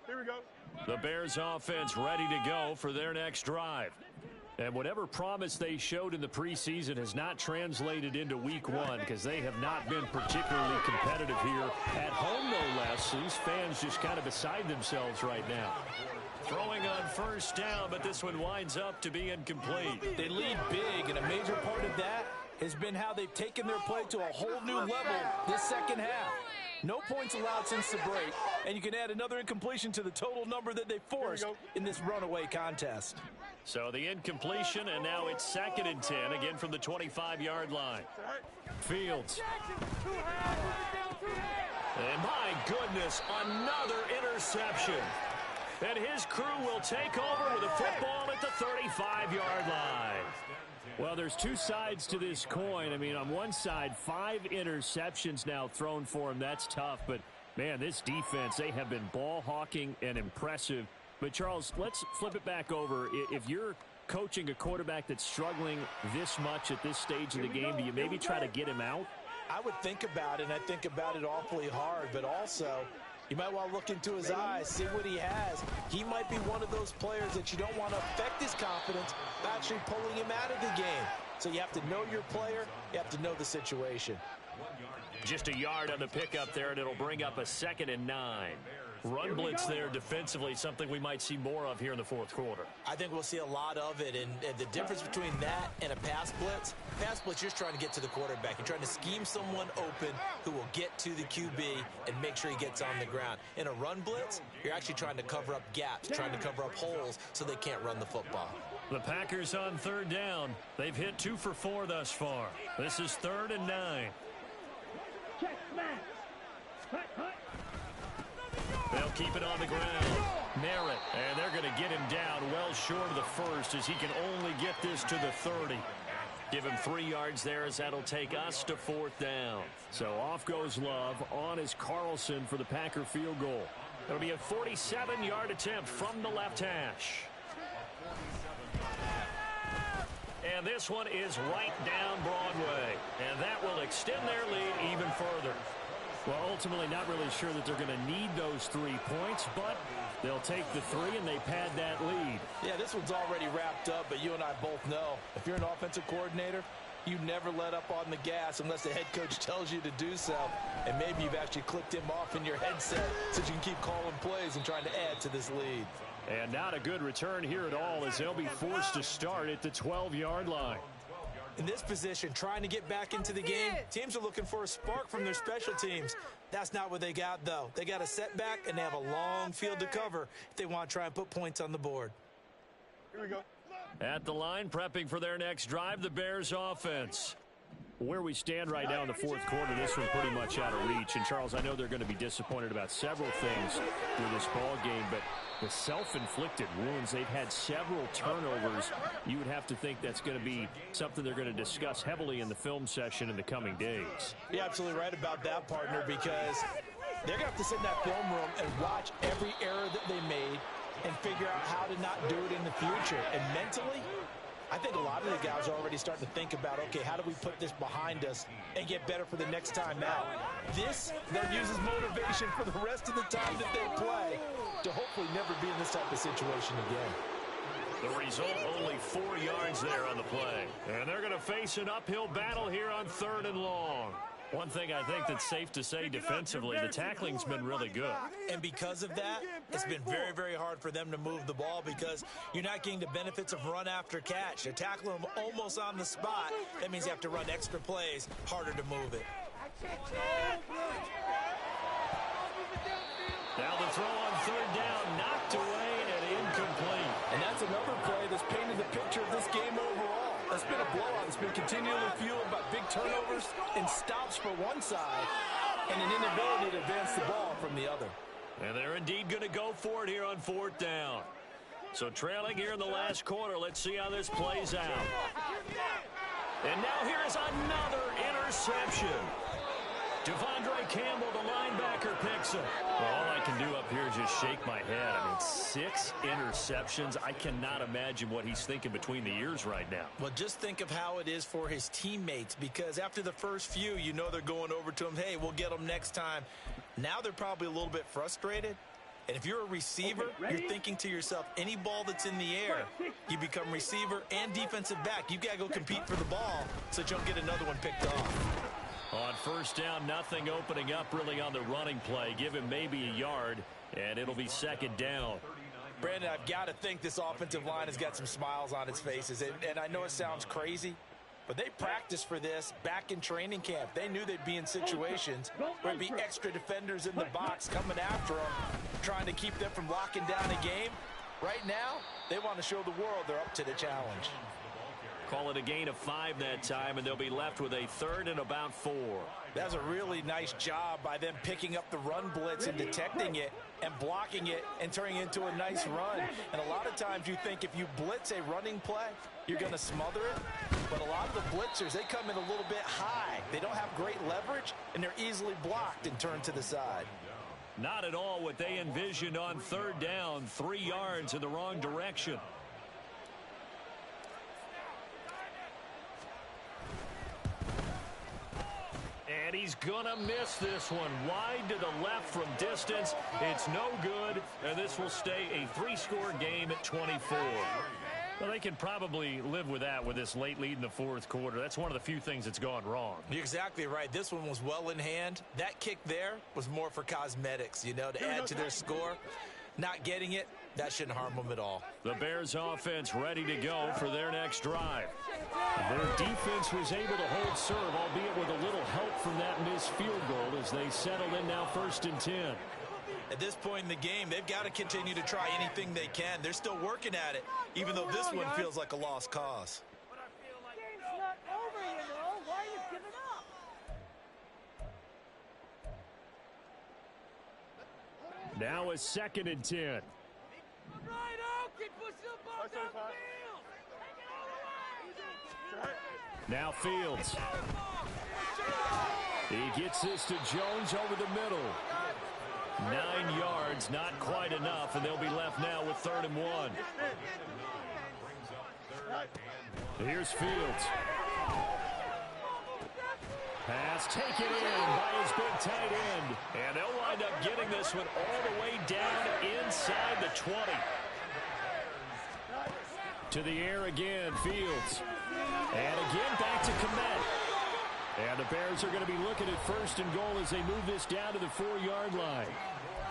Here we go. The Bears offense ready to go for their next drive. And whatever promise they showed in the preseason has not translated into week 1 because they have not been particularly competitive here at home, no less. These fans just kind of beside themselves right now. Throwing on first down, but this one winds up to be incomplete. They lead big, and a major part of that has been how they've taken their play to a whole new level this second half. No points allowed since the break, and you can add another incompletion to the total number that they forced in this runaway contest. So the incompletion, and now it's 2nd and 10, again from the 25-yard line. Fields. And my goodness, another interception. And his crew will take over with a football at the 35-yard line. Well, there's 2 sides to this coin. I mean, on one side, 5 interceptions now thrown for him. That's tough. But, man, this defense, they have been ball hawking and impressive. But, Charles, let's flip it back over. If you're coaching a quarterback that's struggling this much at this stage of the game, do you maybe try to get him out? I would think about it, and I think about it awfully hard. But also, you might want to look into his eyes, see what he has. He might be one of those players that you don't want to affect his confidence by actually pulling him out of the game. So you have to know your player. You have to know the situation. Just a yard on the pickup there, and it'll bring up a 2nd and 9. Run blitz there defensively, something we might see more of here in the 4th quarter. I think we'll see a lot of it, and the difference between that and a pass blitz, you're just trying to get to the quarterback. You're trying to scheme someone open who will get to the QB and make sure he gets on the ground. In a run blitz, you're actually trying to cover up gaps, trying to cover up holes so they can't run the football. The Packers on 3rd down. They've hit 2 for 4 thus far. This is 3rd and 9. Check, smash. Hut, hut. They'll keep it on the ground. Merritt, and they're going to get him down well short of the first as he can only get this to the 30. Give him 3 yards there as that'll take us to 4th down. So off goes Love. On is Carlson for the Packer field goal. It'll be a 47-yard attempt from the left hash. And this one is right down Broadway. And that will extend their lead even further. Well, ultimately not really sure that they're going to need those 3 points, but they'll take the 3 and they pad that lead. Yeah, this one's already wrapped up, but you and I both know if you're an offensive coordinator, you never let up on the gas unless the head coach tells you to do so. And maybe you've actually clicked him off in your headset so you can keep calling plays and trying to add to this lead. And not a good return here at all as they'll be forced to start at the 12-yard line. In this position, trying to get back into the game, teams are looking for a spark from their special teams. That's not what they got, though. They got a setback, and they have a long field to cover if they want to try and put points on the board. Here we go. At the line, prepping for their next drive, the Bears offense. Where we stand right now in the 4th quarter, this one's pretty much out of reach. And, Charles, I know they're going to be disappointed about several things through this ball game, but the self-inflicted wounds, they've had several turnovers. You would have to think that's going to be something they're going to discuss heavily in the film session in the coming days. You're absolutely right about that, partner, because they're going to have to sit in that film room and watch every error that they made and figure out how to not do it in the future. And mentally, I think a lot of the guys are already starting to think about, okay, how do we put this behind us and get better for the next time out? This, they'll use as motivation for the rest of the time that they play to hopefully never be in this type of situation again. The result, only 4 yards there on the play. And they're going to face an uphill battle here on 3rd and long. One thing I think that's safe to say defensively, the tackling's been really good. And because of that, it's been very, very hard for them to move the ball because you're not getting the benefits of run after catch. You're tackling them almost on the spot. That means you have to run extra plays, harder to move it. Now the throw on 3rd down, knocked away and incomplete. And that's another play that's this game overall. It's been a blowout. It's been continually fueled by big turnovers and stops for one side and an inability to advance the ball from the other. And they're indeed going to go for it here on 4th down. So trailing here in the last quarter. Let's see how this plays out. And now here is another interception. Devondre Campbell, the linebacker, picks it. Well, all I can do up here is just shake my head. I mean, 6 interceptions. I cannot imagine what he's thinking between the ears right now. Well, just think of how it is for his teammates, because after the first few, you know they're going over to him, hey, we'll get them next time. Now they're probably a little bit frustrated. And if you're a receiver, you're thinking to yourself, any ball that's in the air, you become receiver and defensive back. You got to go compete for the ball so that you don't get another one picked off. On 1st down, nothing opening up really on the running play. Give him maybe a yard, and it'll be 2nd down. Brandon, I've got to think this offensive line has got some smiles on its faces. And I know it sounds crazy, but they practiced for this back in training camp. They knew they'd be in situations where there'd be extra defenders in the box coming after them, trying to keep them from locking down a game. Right now, they want to show the world they're up to the challenge. Call it a gain of 5 that time, and they'll be left with a 3rd and about 4. That's a really nice job by them picking up the run blitz and detecting it and blocking it and turning it into a nice run. And a lot of times you think if you blitz a running play, you're going to smother it. But a lot of the blitzers, they come in a little bit high. They don't have great leverage, and they're easily blocked and turned to the side. Not at all what they envisioned on 3rd down. 3 yards in the wrong direction. And he's going to miss this one. Wide to the left from distance. It's no good, and this will stay a 3-score game at 24. Well, they can probably live with that with this late lead in the 4th quarter. That's one of the few things that's gone wrong. You're exactly right. This one was well in hand. That kick there was more for cosmetics, you know, to add to their score. Not getting it, that shouldn't harm them at all. The Bears offense ready to go for their next drive. Their defense was able to hold serve, albeit with a little help from that missed field goal as they settle in now 1st and 10. At this point in the game, they've got to continue to try anything they can. They're still working at it, even though this one feels like a lost cause. Game's not over, you know. Why are you giving up? Now a 2nd and 10. Right out, keep pushing the ball downfield. Now Fields. He gets this to Jones over the middle. 9 yards, not quite enough, and they'll be left now with 3rd and 1. Here's Fields. Pass taken in by his big tight end. And they'll wind up getting this one all the way down inside the 20. To the air again, Fields. And again back to Kmet. And the Bears are going to be looking at 1st and goal as they move this down to the 4-yard line.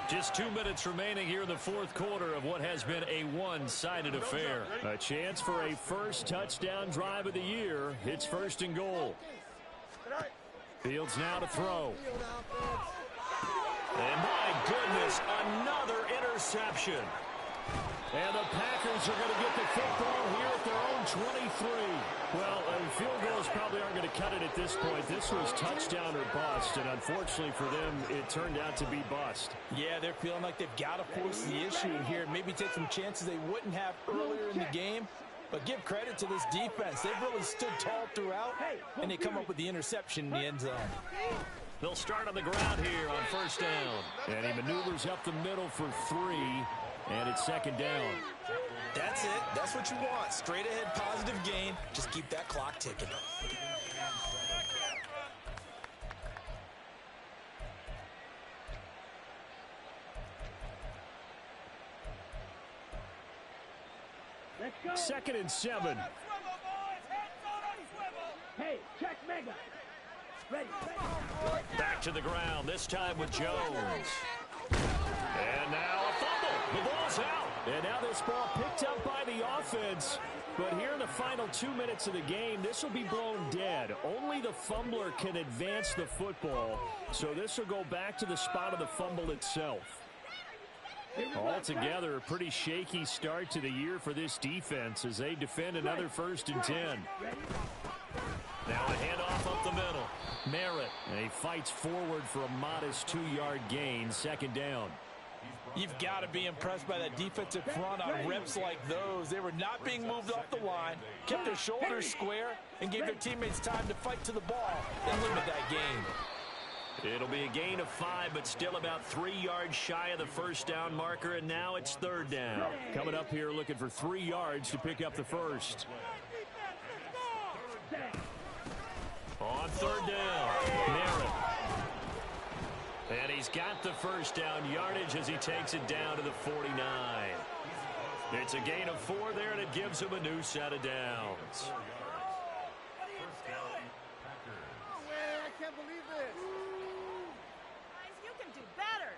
Just 2 minutes remaining here in the 4th quarter of what has been a one-sided affair. A chance for a first touchdown drive of the year. It's 1st and goal. Fields now to throw. And my goodness, another interception. And the Packers are going to get the football here at their own 23. Well, field goals probably aren't going to cut it at this point. This was touchdown or bust, and unfortunately for them, it turned out to be bust. Yeah, they're feeling like they've got to force the issue here. Maybe take some chances they wouldn't have earlier in the game. But give credit to this defense. They've really stood tall throughout, and they come up with the interception in the end zone. They'll start on the ground here on 1st down. And he maneuvers up the middle for 3, and it's 2nd down. That's it. That's what you want. Straight ahead, positive gain. Just keep that clock ticking. Let's go. 2nd and 7. Hey, check Mega. Ready. Back to the ground, this time with Jones. And now a fumble. The ball's out. And now this ball picked up by the offense. But here in the final 2 minutes of the game, this will be blown dead. Only the fumbler can advance the football. So this will go back to the spot of the fumble itself. Altogether, a pretty shaky start to the year for this defense as they defend another 1st and 10. Now a handoff up the middle. Merritt, and he fights forward for a modest 2-yard gain, 2nd down. You've got to be impressed by that defensive front on reps like those. They were not being moved off the line, kept their shoulders square, and gave their teammates time to fight to the ball and limit that gain. It'll be a gain of 5, but still about 3 yards shy of the 1st down marker, and now it's 3rd down. Coming up here looking for 3 yards to pick up the 1st. On 3rd down, Merritt. And he's got the 1st down yardage as he takes it down to the 49. It's a gain of 4 there, and it gives him a new set of downs. I can't believe this. Guys, you can do better.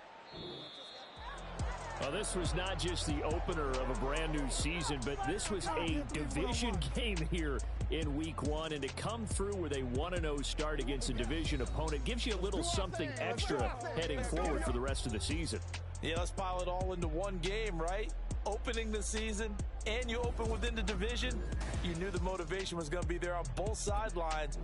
Well, this was not just the opener of a brand new season, but this was a division game here in week 1, and to come through with a 1-0 start against a division opponent gives you a little something extra heading forward for the rest of the season. Yeah, let's pile it all into one game, right? Opening the season, and you open within the division. You knew the motivation was going to be there on both sidelines.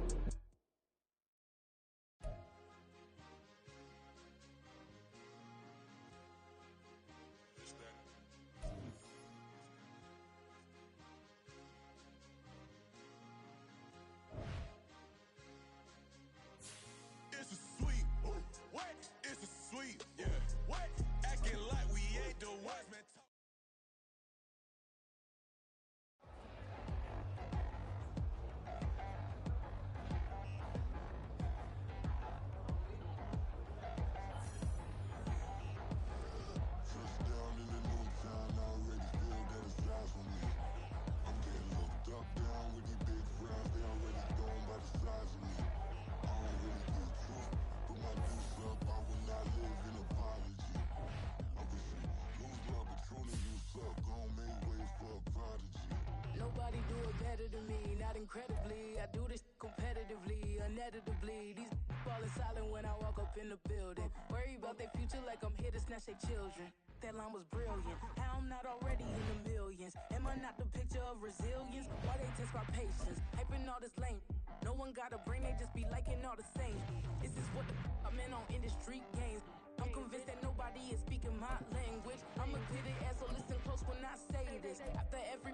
Incredibly, I do this competitively, uneditably. These falling silent when I walk up in the building. Worry about their future like I'm here to snatch their children. That line was brilliant. How I'm not already in the millions. Am I not the picture of resilience? Why they test my patience? Hyping all this lame. No one got a brain, they just be liking all the same. This is what I'm in on industry games. I'm convinced that nobody is speaking my language. I'ma clear the air, so listen close when I say this. After every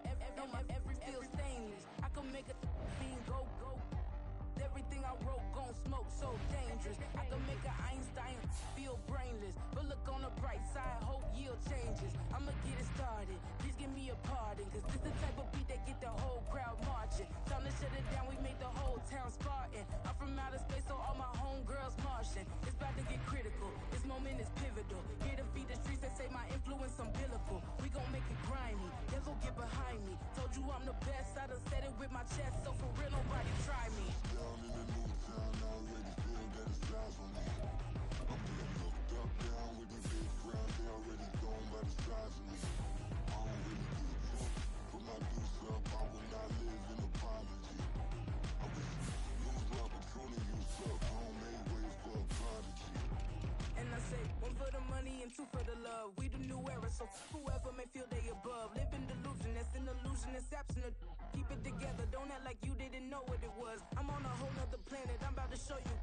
feel stainless. I can make a scene go. Everything I wrote gon' smoke, so dangerous. I can make an Einstein feel brainless. But look on the bright side, hope yield changes. I'ma get it started, please give me a pardon. Cause this the type of beat that get the whole crowd marching. Time to shut it down, we made the whole town Spartan. I'm from outer space, so all my homegirls Martian. It's about to get critical, this moment is pivotal. Here to feed the streets that say my influence umbilical. We gon' make it grimy, devil get behind me. Told you I'm the best, I done said it with my chest. So for real, nobody try me. Down in the new town, I already feel that it's eyes on me. I'm getting looked up, down with these big crowds, they already gone by the size of me. I don't really get drunk, put my deuce up, I will not live in apology. I wish you lose the opportunity, you suck, I don't make ways for a prodigy. And I say, one for the money and two for the love. We the new era, so whoever may feel they above. Live in delusion, that's an illusion, it's absent. Keep it together, don't act like you didn't know what it was. I'm on a whole nother planet, I'm about to show you.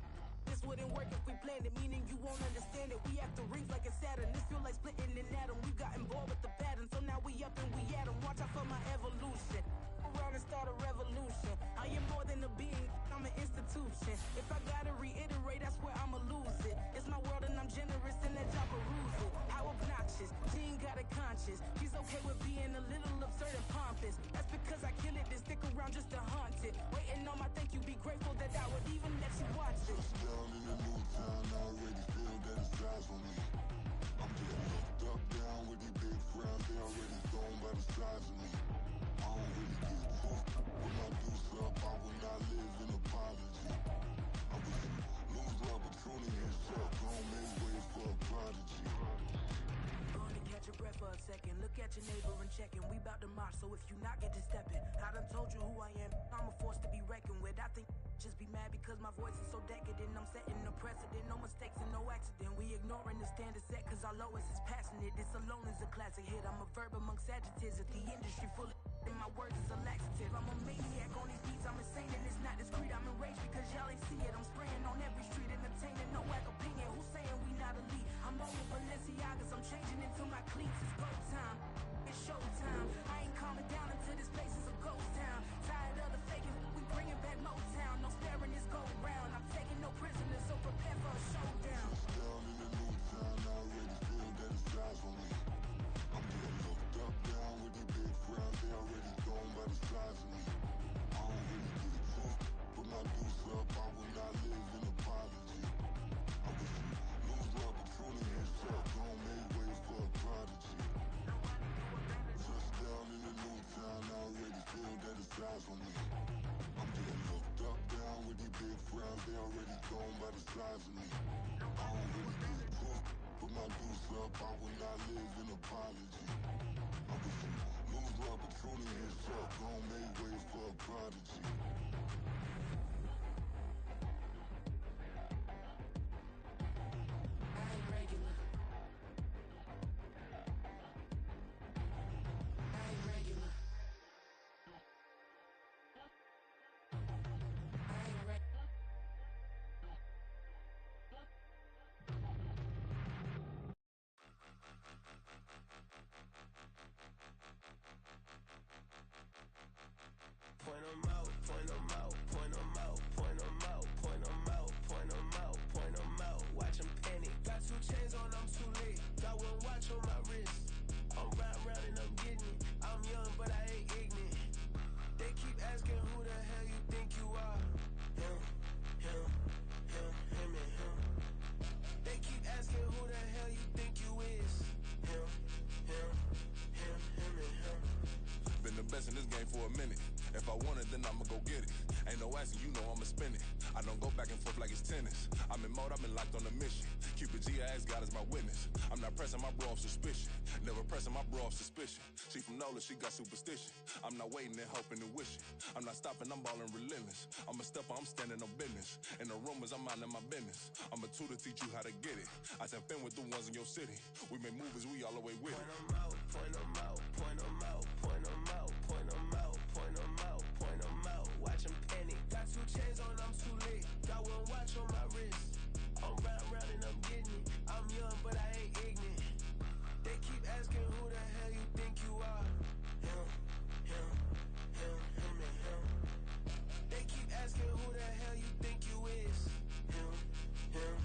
This wouldn't work if we planned it, meaning you won't understand it. We have to rings like a Saturn, this feel like splitting an atom. We got involved with the pattern, so now we up and we at 'em. Watch out for my evolution. Around and start a revolution. I am more than a being, I'm an institution. If I gotta reiterate, that's where I'ma lose it. It's my world and I'm generous and that y'all peruse it. How obnoxious, she ain't got a conscience. She's okay with being a little absurd and pompous. That's because I kill it, then stick around just to haunt it. Waiting on my thank you, be grateful that I would even let you watch it. Down in the new town, I already feel that it's eyes on me. I'm getting looked up, down with these big crowds, they already gone by the size of me. I don't really get drunk, put my deuce up, I will not live in apology. I wish you lose the opportunity, you suck, I don't make ways for a prodigy. Gonna catch your breath for a second. Look at your neighbor and check in. We bout to march, so if you not get to stepping. I done told you who I am. I'm a force to be reckoned with. I think just be mad because my my voice is so decadent. I'm setting a precedent, no mistakes and no accident. We ignoring the standard set cause our lowest is passionate. This alone is a classic hit. I'm a verb amongst adjectives. If the industry full of and my words is a laxative. I'm a maniac on these beats, I'm insane and it's not discreet. I'm enraged because y'all ain't see it. I'm spraying on every street, entertaining, no whack opinion. Who's saying we not elite? I'm over Balenciagas, I'm changing into my cleats. It's go time, it's show time. I ain't calming down until this place is a ghost town. Tired of the faking, we bringing back Motown. No staring, this go round. I'm taking no prisoners, so prepare for a showdown. Down in the new town, I already feel that it's eyes on me. I'm getting looked up, down with the big frowns. They already gone by the size of me. I don't really get it took. Put my deuce up, I will not live in apology. I wish you lose the opportunity yourself. Don't make way for a prodigy. Just down in the new town, I already feel that it's eyes on me. I'm getting looked up, down with the big frowns. They already gone by the size of me. I don't really get it took. Put my deuce up, I will not live in apology. I wish you lose the opportunity yourself. Don't make way for a prodigy. I ain't regular. I ain't regular. I ain't regular. Point 'em out, point 'em out, point 'em out, point 'em out, point 'em out, point 'em out, point 'em out. Watch 'em panic. Got 2 chains on, I'm too late. Got 1 watch on my wrist. I'm riding round and I'm getting it. I'm young, but I ain't ignorant. They keep asking who the hell you think you are. Him, him, him, him, and him. They keep asking who the hell you think you is. Him, him, him, him, and him. Been the best in this game for a minute. If I want it, then I'ma go get it. Ain't no asking, you know I'ma spin it. I don't go back and forth like it's tennis. I'm in mode, I've been locked on a mission. Cupid G, I ask God as my witness. I'm not pressing my bro off suspicion. Never pressing my bro off suspicion. She from Nola, she got superstition. I'm not waiting and hoping and wishing. I'm not stopping, I'm balling relentless. I'm a stepper, I'm standing on business. In the rumors, I'm minding my business. I'm a tutor, teach you how to get it. I tap in with the ones in your city. We make movies, we all the way with it. Point 'em out, point 'em out, point 'em out, point 'em out, point 'em out, point 'em out, point 'em out. Watch 'em panic. Got 2 chains on, I'm too late. Got 1 watch on my wrist. I'm riding round and I'm getting it. I'm young, but I ain't ignorant. They keep asking who the hell you think you are. Him, him, him, him, and him. They keep asking who the hell you think you is. Him, him,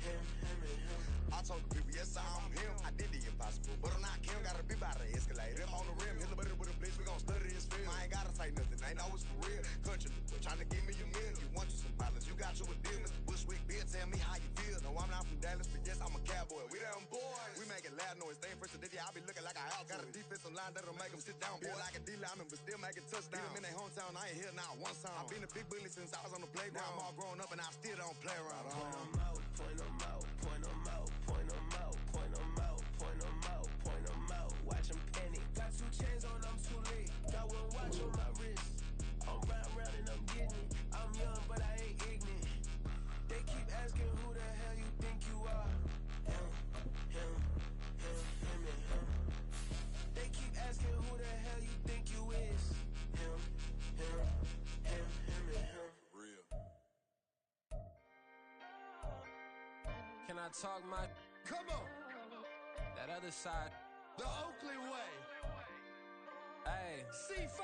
him, him, and him. I told the people, yes, I'm him. I did the impossible, but I'm not Kim. Gotta be by the escalator. If on the rim, hit the butter with a blitz, we gon' study this film. I ain't gotta say nothing, ain't know it's for real. Country people trying to give me a meal. You want you some violence, you got you a deal. Mr. Bushwick, Bill, tell me how you feel. No, I'm not from Dallas, but yes, I'm a cowboy. We them boys. We making loud noise. They ain't first today, I be looking like a house. Got a defensive line that'll make them sit down. Feel like a D-lineman, but still making touchdowns. Beat them in their hometown, I ain't here now one time. I've been a big bully since I was on the playground. Now I'm all grown up and I still don't play around. Point 'em out, point 'em out, point 'em out, point 'em out, point 'em out, point 'em out, point 'em out. Watch 'em panic. Got 2 chains on, I'm too late. Got 1 watch on my wrist. I'm riding round and I'm getting it. I'm young, but I ain't ignorant. They keep asking who the hell you think you are. Him, him, him, him, and him. They keep asking who the hell you think you is. Him, him, him, him, and him. Real. Can I talk my? Come on, That other side. the Oakley way. Hey, C5.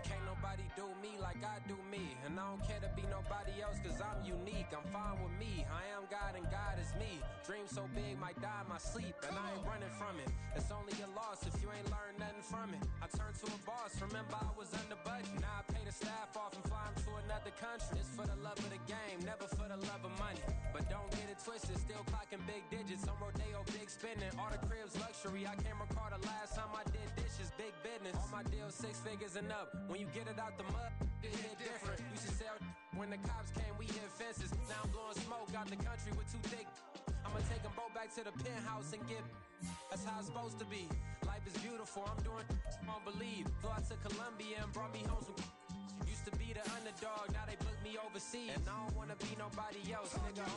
can't nobody do me like I do me. And I don't care to be nobody else cause I'm unique. I'm fine with me. I am God and God is me. Dream so big might die in my sleep. And I ain't running from it. It's only a loss if you ain't learned nothing from it. I turned to a boss. Remember I was under budget. Now I pay the staff off and fly them to another country. It's for the love of the game, never for the love of money. But don't get it twisted, still clocking big digits. On Rodeo, big spending. All the cribs luxury. I can't recall the last time I did dishes, big business. All my deals 6 figures and up. When you get it out the mud, it hit different. Used to sell when the cops came, we hit fences. Now I'm blowing smoke out the country with 2 thick. I'ma take them both back to the penthouse and get. That's how it's supposed to be. Life is beautiful, I'm doing I don't believe. Flew out to Colombia and brought me home some. Used to be the underdog, now they book me over overseas. And I don't wanna be nobody else, nigga.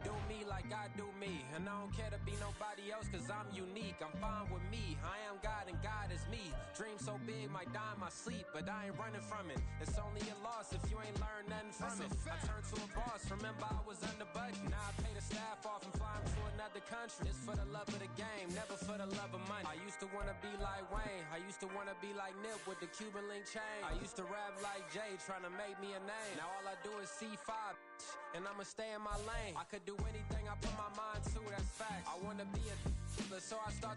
Do me like I do me, and I don't care to be nobody else, cause I'm unique. I'm fine with me, I am God and God is me. Dream so big, might die in my sleep, but I ain't running from it. It's only a loss if you ain't learned nothing from it. I turned to a boss, remember I was under budget. Now I pay the staff off and fly them to another country. It's for the love of the game, never for the love of money. I used to wanna be like Wayne, I used to wanna be like Nip with the Cuban link chain. I used to rap like Jay, trying to make me a name. Now all I do is C5, and I'ma stay in my lane. I could do anything I put my mind to, that's facts. I wanna be a so I start.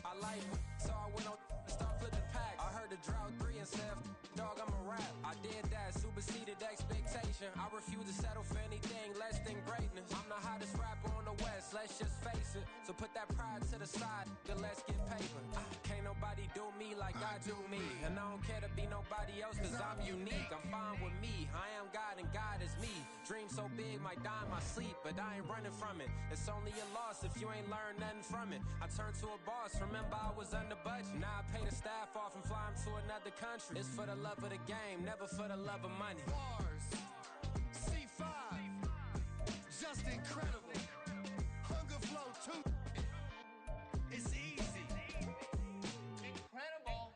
I like so I went on start flipping packs. I heard the drought 3 and said, dog, I'm a rap. I did that, superseded expectation. I refuse to settle for anything less than greatness. I'm the hottest rapper on the West, let's just face it. So put that pride to the side, then let's get paper. Can't nobody do me like I do me. And I don't care to be nobody else, cause I'm unique. I'm fine with me, I am God and God is me. Dream so big, might die in my sleep, but I ain't running from it. It's only a loss if you ain't learned nothing from it. I turned to a boss, remember I was under budget. Now I pay the staff off and fly them to another country. It's for the love of the game, never for the love of money. Bars, C5, just incredible. Hunger Flow 2, it's easy. Incredible.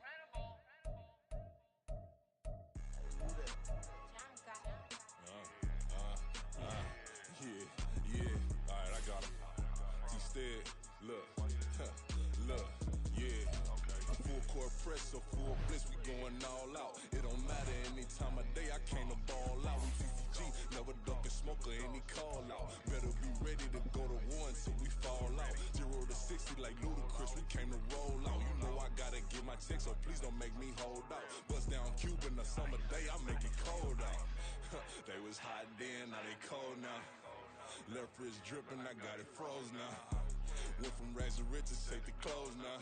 Yeah, alright, I got him. T-Stead, look, yeah. Full court press, so full blitz, we going all out. It don't matter any time of day, I came to ball out. We PPG, never duck a smoker, any call out. Better be ready to go to one till we fall out. 0 to 60 like Ludacris, we came to roll out. You know I gotta get my check, so please don't make me hold out. Bust down Cuban a summer day, I make it cold out. They was hot then, now they cold now. Left wrist dripping, I got it froze now. Went from rags to riches, take the clothes now.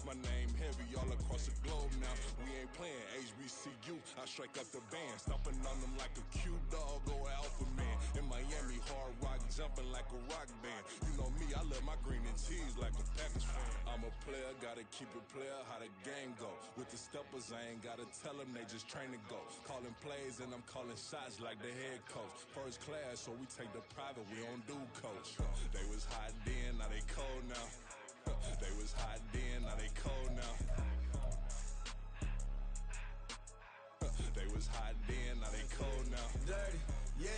My name heavy all across the globe now. We ain't playing HBCU, I strike up the band. Stomping on them like a cute dog or alpha man. In Miami, hard rock jumping like a rock band. You know me, I love my green and cheese like a Packers fan. I'm a player, gotta keep it player, how the game go. With the steppers, I ain't gotta tell them, they just train to go. Calling plays and I'm calling shots like the head coach. First class, so we take the private, we don't do coach. They was hot then, now they cold now. They was hot then, now they cold now. They was hot then, now they cold now. Dirty, yeah,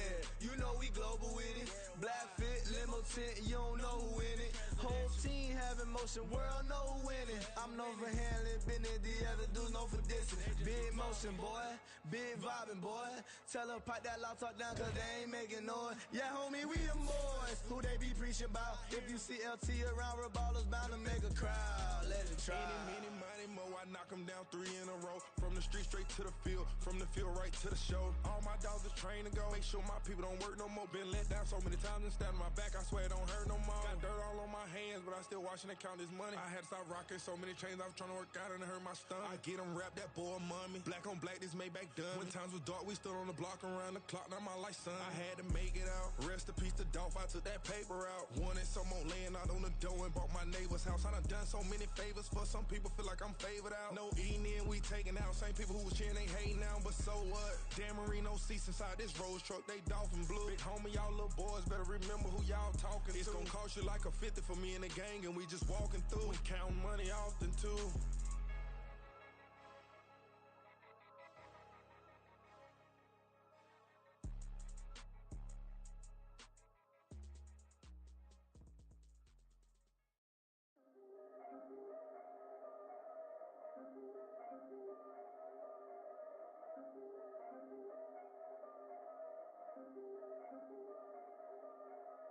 you know we global with it. Black fit, limo tint, you don't know who in it. Whole team having motion, world know who in it. I'm known for handling business, the other dudes known for dissing. Big motion, boy, big vibing, boy. Tell them pipe that loud talk down, cause they ain't making noise. Yeah, homie, we them boys, who they be preaching about. If you see LT around, Reballer's bound to make a crowd. Let it try. Many, mo, I knock them down 3 in a row. From the street straight to the field, from the field right to the show. All my dogs is trained to go. Make sure my people don't work no more. Been let down so many times and stabbed my back, I swear it don't hurt no more. Got dirt all on my hands, but I still watching and count this money. I had to stop rocking so many chains, I was trying to work out and it hurt my stomach. I get them rap, that boy mommy. Black on black, this Maybach done. When times was dark, we stood on the block around the clock. Now my life, son, I had to make it out. Rest in peace to Dolph, I took that paper out. Wanted some more laying out on the dough and bought my neighbor's house. I done done so many favors for some people, feel like I'm favored out. No eating in, we taking out. Same people who was cheering, they hating now, but so what? Dan Marino seats inside this Rolls truck, they Dolphin blue. Big homie, y'all little boys better remember who y'all talking to. It's gonna cost you like a 50 for me and the gang, and we just walking through. We counting money often too.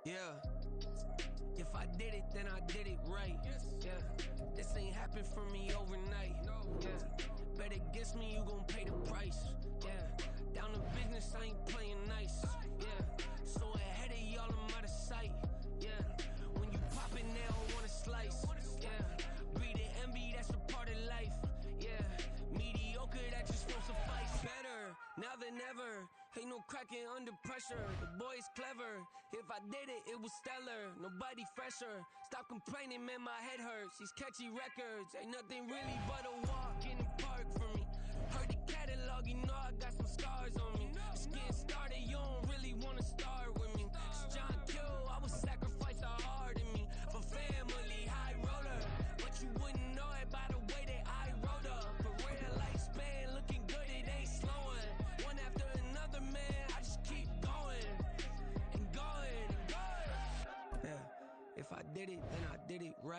Yeah. If I did it, then I did it right. Yeah. This ain't happened for me overnight. Yeah. Bet against me, you gon' pay the price. Yeah. Down to business, I ain't playing nice. Yeah. So ahead of y'all, I'm out of sight. Yeah. When you pop it, they don't wanna slice. Yeah. Breed the envy, that's a part of life. Yeah. Mediocre, that just won't suffice. Better now than ever. Ain't no cracking under pressure. The boy's clever. If I did it, it was stellar. Nobody fresher. Stop complaining, man, my head hurts. These catchy records ain't nothing really but a walk in the park for me. Heard the catalog, you know I got some scars on me. Skin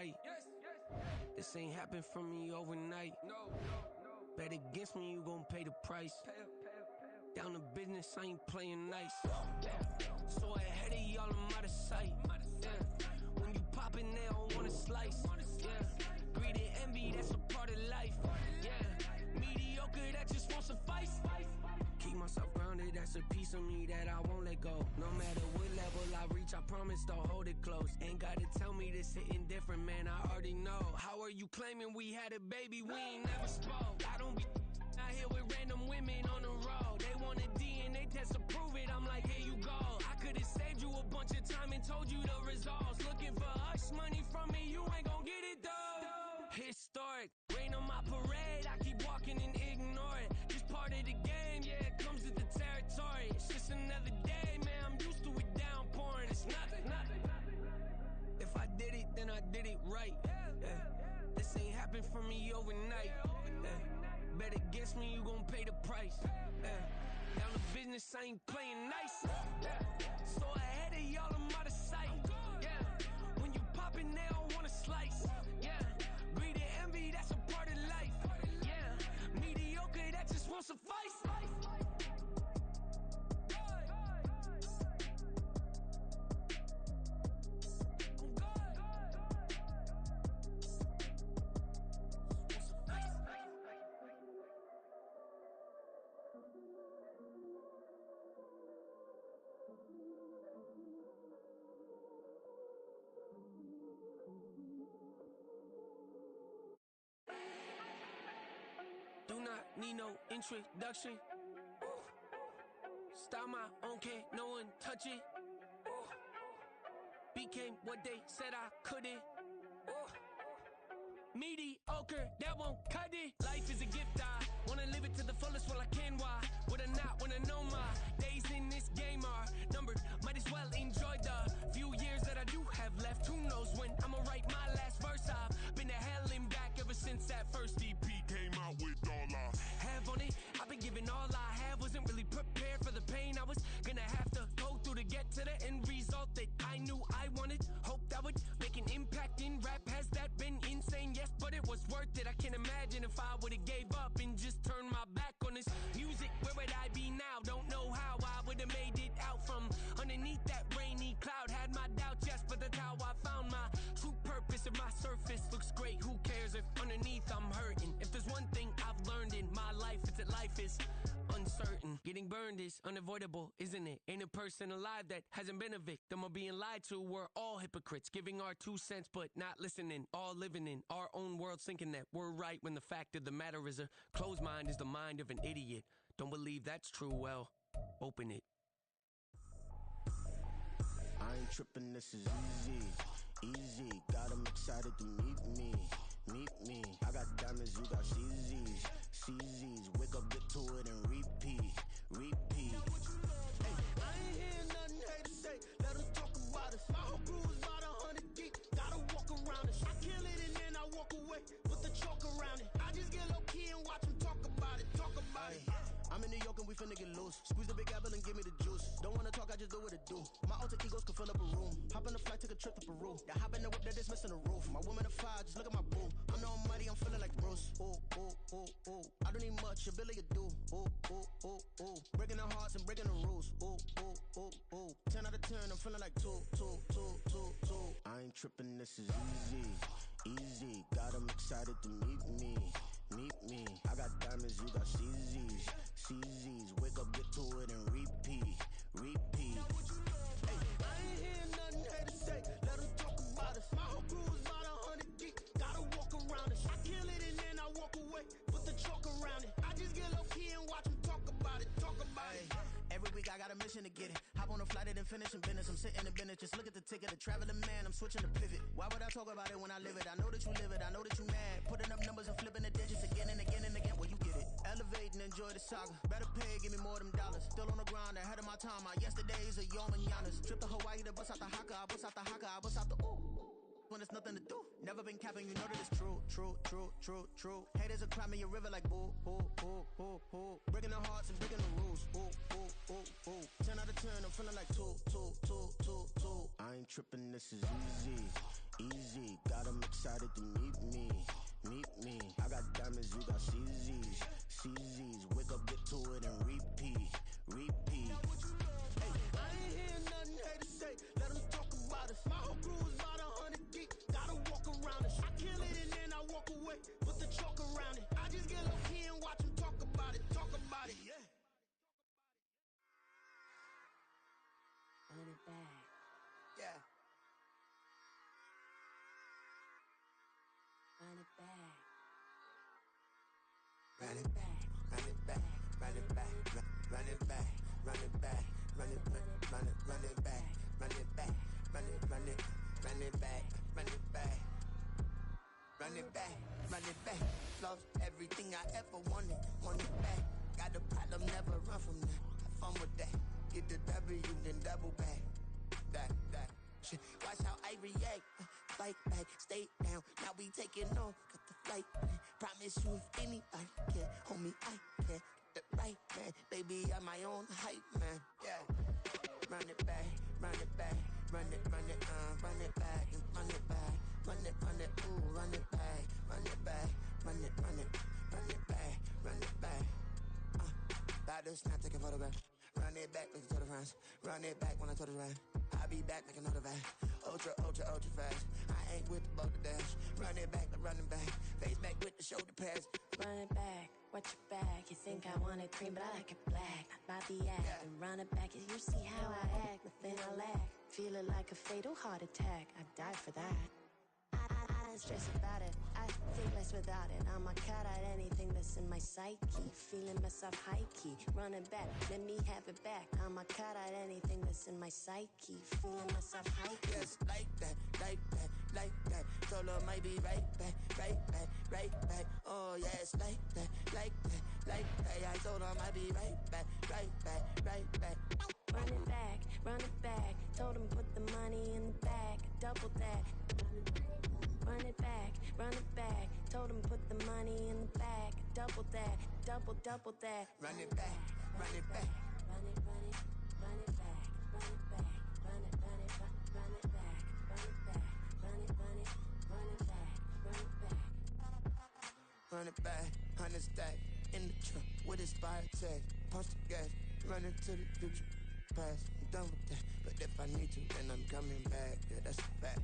right. This ain't happened for me overnight. Bet against me, you gon' pay the price. Down to business, I ain't playing nice. So ahead of y'all, I'm out of sight. When you poppin', they don't wanna slice. Greed and envy, that's a part of life. Mediocre, that just won't suffice. Keep myself grounded, that's a piece of me that I won't let go. No matter what level I reach, I promise to hold it close. Ain't gotta tell me this hitting different, man, I already know. How are you claiming we had a baby, we ain't never spoke? I don't be out here with random women on the road. They want a DNA test to prove it, I'm like, here you go. I could've saved you a bunch of time and told you the results. Looking for hush money from me, you ain't gon' get it though. Historic, rain on my parade, I keep walking and ignore it. Just part of the game, yeah, it comes with the territory. It's just another day, man, I'm used to it downpouring. It's nothing. If I did it, then I did it right. This ain't happened for me overnight. Bet against me, you gon' pay the price. Down to business, I ain't playing nice. So ahead of y'all, I'm out of sight. When you poppin', they don't wanna slice. Greed and envy, that's a part of life. Mediocre, that just won't suffice. Do not need no introduction. Style my own, can't no one touch it. Became what they said I couldn't. Mediocre, that won't cut it. Life is a gift, I wanna live it to the fullest while I can. Why would I not wanna know my days in this game are numbered? Might as well enjoy the few years that I do have left. Who knows when I'ma write my last verse? I've been to hell and back ever since that first EP came out with all I have on it. I've been giving all I have, wasn't really prepared for the pain I was gonna have to go through to get to the end result that I knew I wanted. Hoped I would make an impact in rap. Has that been insane? Yes, but it was worth it. I can't imagine if I would've gave up and just turned my back on this music. Where would I be now? Don't know how I would've made it out from underneath that rainy cloud. Had my doubts, yes, but that's how I found my true purpose. If my surface looks great, who cares if underneath I'm hurting? If there's one thing I've learned in my life, it's that life is uncertain. Getting burned is unavoidable, isn't it? Ain't a person alive that hasn't been a victim of being lied to. We're all hypocrites, giving our 2 cents but not listening. All living in our own world, thinking that we're right when the fact of the matter is a closed mind is the mind of an idiot. Don't believe that's true? Well, open it. I ain't tripping, this is easy. Got them excited to meet me. I got diamonds, you got CZs. Wake up, get to it, and repeat. Hey, I ain't hear nothing haters say. Let us talk about us. My whole crew is about 100 deep. Gotta walk around us. I kill it and then I walk away. Put the chalk around it. I just get low key and watch them talk about it. I'm in New York and we finna get loose. Squeeze the big apple and give me the juice. Don't wanna talk, I just do what it do. My alter egos can fill up a room. Hop on a flight, take a trip to Peru. Yeah, hop in the whip that is missing the roof. My woman a fire, just look at my boo. I know I'm mighty, I'm feeling like Bruce. Ooh. I don't need much, ability to do. Ooh. Breaking the hearts and breaking the rules. Ooh. 10 out of 10, I'm feeling like two. I ain't tripping, this is easy. Got them excited to meet me. I got diamonds, you got CZs. Wake up, get to it, and repeat. Hey, I ain't hear nothing haters say. Let them talk about us. My whole crew is about 100 deep. Gotta walk around us. I kill it and then I walk away. Put the chalk around it. I just get low key and watch them talk about it. Every week I got a mission to get it. Hop on a flight and then finish in business. I'm sitting in business, just look at the ticket. A traveling man, I'm switching to pivot. Why would I talk about it when I live it? I know that you live it, I know that you mad. Putting up numbers and flipping the digits again and again. Well, you get it. Elevate and enjoy the saga. Better pay, give me more of them dollars. Still on the grind, ahead of my time. My yesterdays are your mananas. Trip to Hawaii to bust out the haka. I bust out the haka. I bust out the ooh. When there's nothing to do. Never been capping, you know that it's true. Haters will cry me a river like boo. Breaking the hearts and breaking the rules. Ooh. 10 out of turn, I'm feeling like toot. I ain't tripping, this is easy. Got 'em excited to meet me. I got diamonds, you got CZs. Wake up, get to it, and repeat. Hey, I ain't hearing nothing haters say. Let them talk about us. My whole crew is about 100 deep. Gotta walk around it. I kill it and then I walk away. Put the chalk around it. I just get low key and watch them talk about it. Yeah. Run it back. Yeah. Run it back. Run it back. Run it back. Run it back. Run it back. Run it back. Run it back. Run it back. Run it back. Run it back. Run it back. Run it back. Run it back. Lost everything I ever wanted. Want it back. Got a problem, never run from that. Have fun with that. Get the W, then double back. That. Shit. Watch how I react. Fight back, stay down. Now we taking off. Got the flight. Promise you if anybody can, homie, I can. Get the right man. Baby, I'm my own hype man. Yeah. Run it back. Run it back. Run it back. And run it back. Run it, ooh, run it back. Run it back. Run it back. Baddest, now take a photograph. Run it back like a total France. Run it back when I total rap. I'll be back like another van. Ultra fast. I ain't with the boat to dash. Run it back like running back. Face back with the shoulder pads. Run it back, watch your back. You think I want it cream, but I like it black. Not the act, yeah. And run it back. You see how I act, nothing I lack. Feeling like a fatal heart attack. I'd die for that. I don't stress about it. I think less without it. I'ma cut out anything that's in my psyche. Feeling myself high key. Running back, let me have it back. I'ma cut out anything that's in my psyche. Feeling myself high key. Yes, like that. Told her might be right back. Oh yes, like that. I told her might be right back. Run it back. Told him put the money in the bag. Double that. Run it back. Told him put the money in the bag. Double that. Double that. Run it back. Run it back. Run it back. Run it back. Run it back. Run it back. Run it back. 100 stack in the truck with expired tag. Punch the gas. Running to the future. Past. I'm done with that. But if I need to, then I'm coming back. Yeah, that's a fact.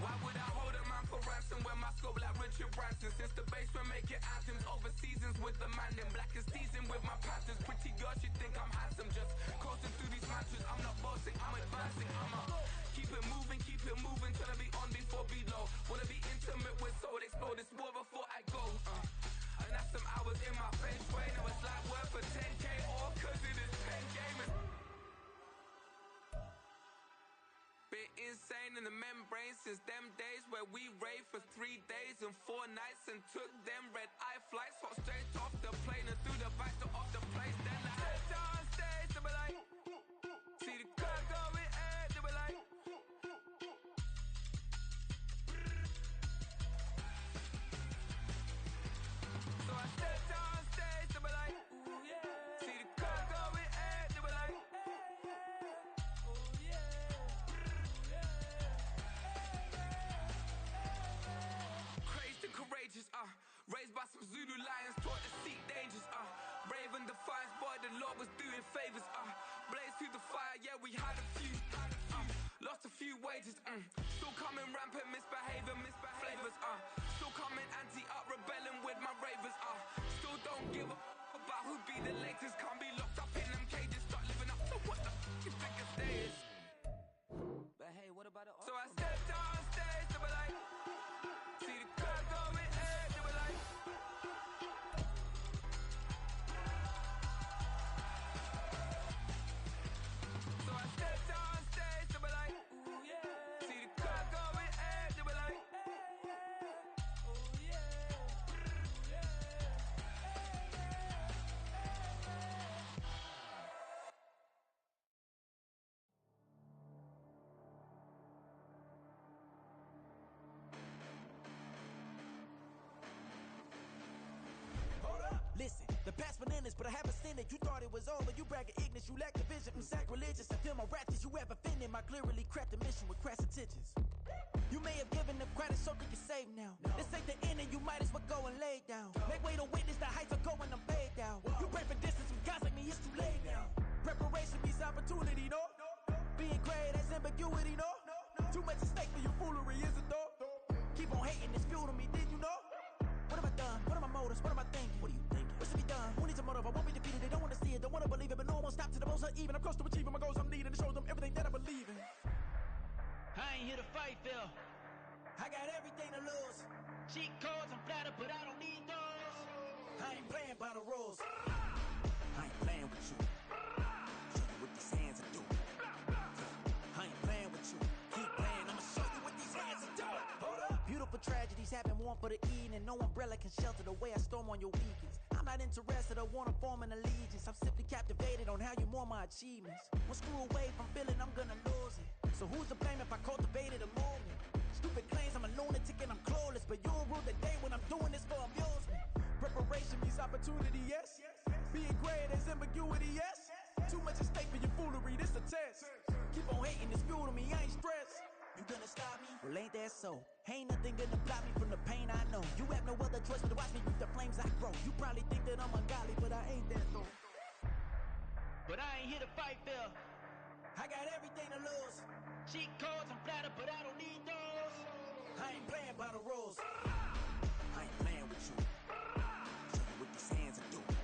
Why would I hold a man for ransom when my scope like Richard Branson? Since the basement making anthems over seasons with the man in black is teasing with my patterns. Pretty girl, she think I'm handsome. Just coasting through these matches. I'm not bossing, I'm advancing. I'ma keep it moving till I be on before below. Wanna be intimate with soul, explore this war before I go. And that's some hours in my feng shui. Now it's like work for 10K or cause it is pen gaming. Been insane in the membrane since them days where we raved for 3 days and 4 nights and took them red eye flights. Hot straight off the plane and through the back door of the place. Then I head down stage, they be like, see the crowd going air, they be like, wages. Still coming rampant, misbehavior, flavors. Still coming anti-up, rebelling with my ravers. Still don't give a about who be the latest. Can't be locked up in them cages. Start living up to what the you think a stay is. But hey, what about the So I stepped on stage to be like, see the crowd going ahead to be like. So I stepped on stage to be like, ooh yeah. See the crowd going ahead to be like, ooh yeah. Listen, the past bananas, but I haven't seen it. You thought it was over, you bragging ignorance, you lack the vision. I'm sacrilegious, I feel my ratchets, you ever offended my clearly crafted mission with crass intentions. You may have given them credit so they can save now. This ain't the end and you might as well go and lay down. Make way to witness the heights are going, I'm paid down. You pray for distance with guys like me, it's too late now. Preparation means opportunity, no? Being great, that's ambiguity, no? Too much at stake for your foolery, is it though? Keep on hating, it's fuel to me, did you know? What have I done? What are my motives? What am I thinking? What are you thinking? What should be done? Who needs a motive? I won't be defeated. They don't want to see it, don't want to believe it, but no one won't stop to the most even. I'm close to achieving my goals. I'm needing to show them everything that I believe in. I ain't here to fight, Phil. I got everything to lose. Cheat codes, I'm flattered, but I don't need those. I ain't playing by the rules. I ain't playing with you. Show you what these hands are doing. I ain't playing with you. Keep playing, I'ma show you what these hands are doing. Hold up. Beautiful tragedies happen, one for the evening. No umbrella can shelter the way I storm on your weekends. I'm not interested, I wanna form an allegiance. I'm simply captivated on how you more my achievements. One screw away from feeling I'm gonna lose it. So who's to blame if I cultivated a movement? Stupid claims I'm a lunatic and I'm clueless, but you'll rule the day when I'm doing this for amusement. Preparation means opportunity, yes. Being great as ambiguity, yes. Too much at stake for your foolery, this a test. Keep on hating, it's fuel to me, I ain't stressed. You gonna stop me? Well, ain't that so? Ain't nothing gonna block me from the pain I know. You have no other choice but to watch me reap the flames I grow. You probably think that I'm ungodly, but I ain't that though. But I ain't here to fight, Phil. I got everything to lose. Cheat codes, I'm flattered, but I don't need those. I ain't playing by the rules. I ain't playing with you. Show you what these hands are doing.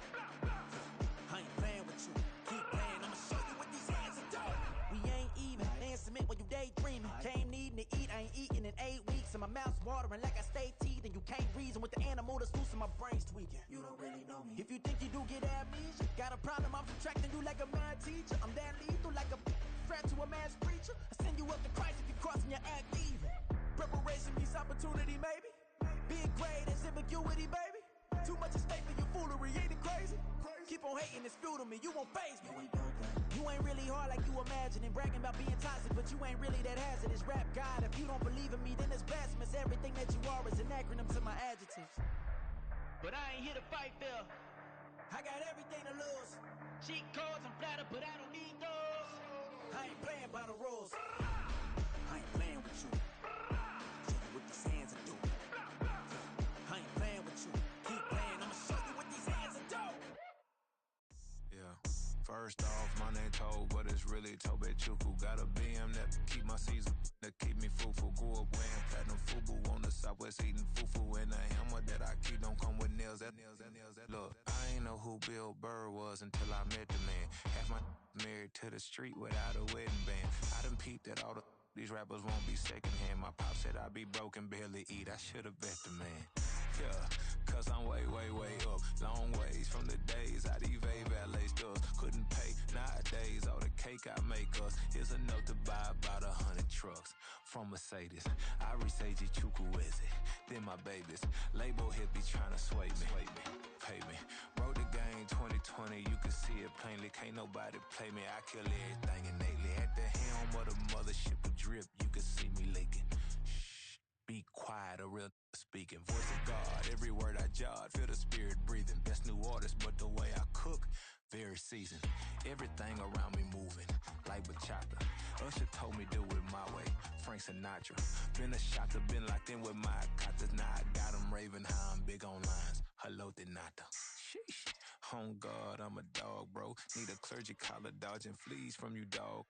I ain't playing with you. Keep playing, I'ma show you what these hands are doing. We ain't even. They ain't submit when you daydreaming. Came needing to eat, I ain't eating in 8 weeks. And my mouth's watering like I stay teething. You can't reason with the animal that's loose and my brain's tweaking. You don't really know me. If you think you do get amnesia, got a problem, I'm subtracting you like a mad teacher. I'm that lethal like a threat to a mass preacher. I send you up to Christ if you crossing your act evil. Preparation means opportunity, maybe. Being great is ambiguity, baby. Too much at stake for your foolery, ain't it crazy? Keep on hating, it's fuel to me, you won't faze me. You ain't really hard like you imagining. Bragging about being toxic, but you ain't really that hazardous. Rap God, if you don't believe in me, then it's blasphemous. Everything that you are is an acronym to my adjectives. But I ain't here to fight, Phil. I got everything to lose. Cheat codes, I'm flattered, but I don't need those. I ain't playing by the rules. I ain't playing with you. Show you what these hands are doing. I ain't playing with you. Keep playing, I'ma show you what these hands are doing. Yeah. First off, my name Toad, but it's really Tobe Chuku. Got a BM that keep my season, that keep me fruitful. Grew up wearing platinum FUBU on the Southwest eating fufu. And the hammer that I keep don't come with nails. Look, I ain't know who Bill Burr was until I met the man. Half my married to the street without a wedding band. I done peeped that all these rappers won't be secondhand. My pop said I'd be broken, barely eat. I should've bet the man. Yeah, cause I'm way, way, way up. Long ways from the days I evade valet stores. Couldn't pay nowadays. All the cake I make us is enough to buy about 100 trucks. From Mercedes, I resage Chukwueze. Then my babies, label hippie tryna sway me. Pay me. Wrote the game 2020, you can see it plainly. Can't nobody play me. I kill everything innately. At the helm of the mothership of drip, you can see me leaking. Shh, be quiet, a real speaking. Voice of God, every word I jot, feel the spirit breathing. Best new artist, but the way I cook, very seasoned. Everything around me moving, like bachata. Usher told me do it my way, Frank Sinatra. Been a shotter, been locked in with my cotters. Now I got them raving how I'm big on lines. Hello, de nata. Sheesh. On God, I'm a dog, bro. Need a clergy collar, dodging fleas from you, dog.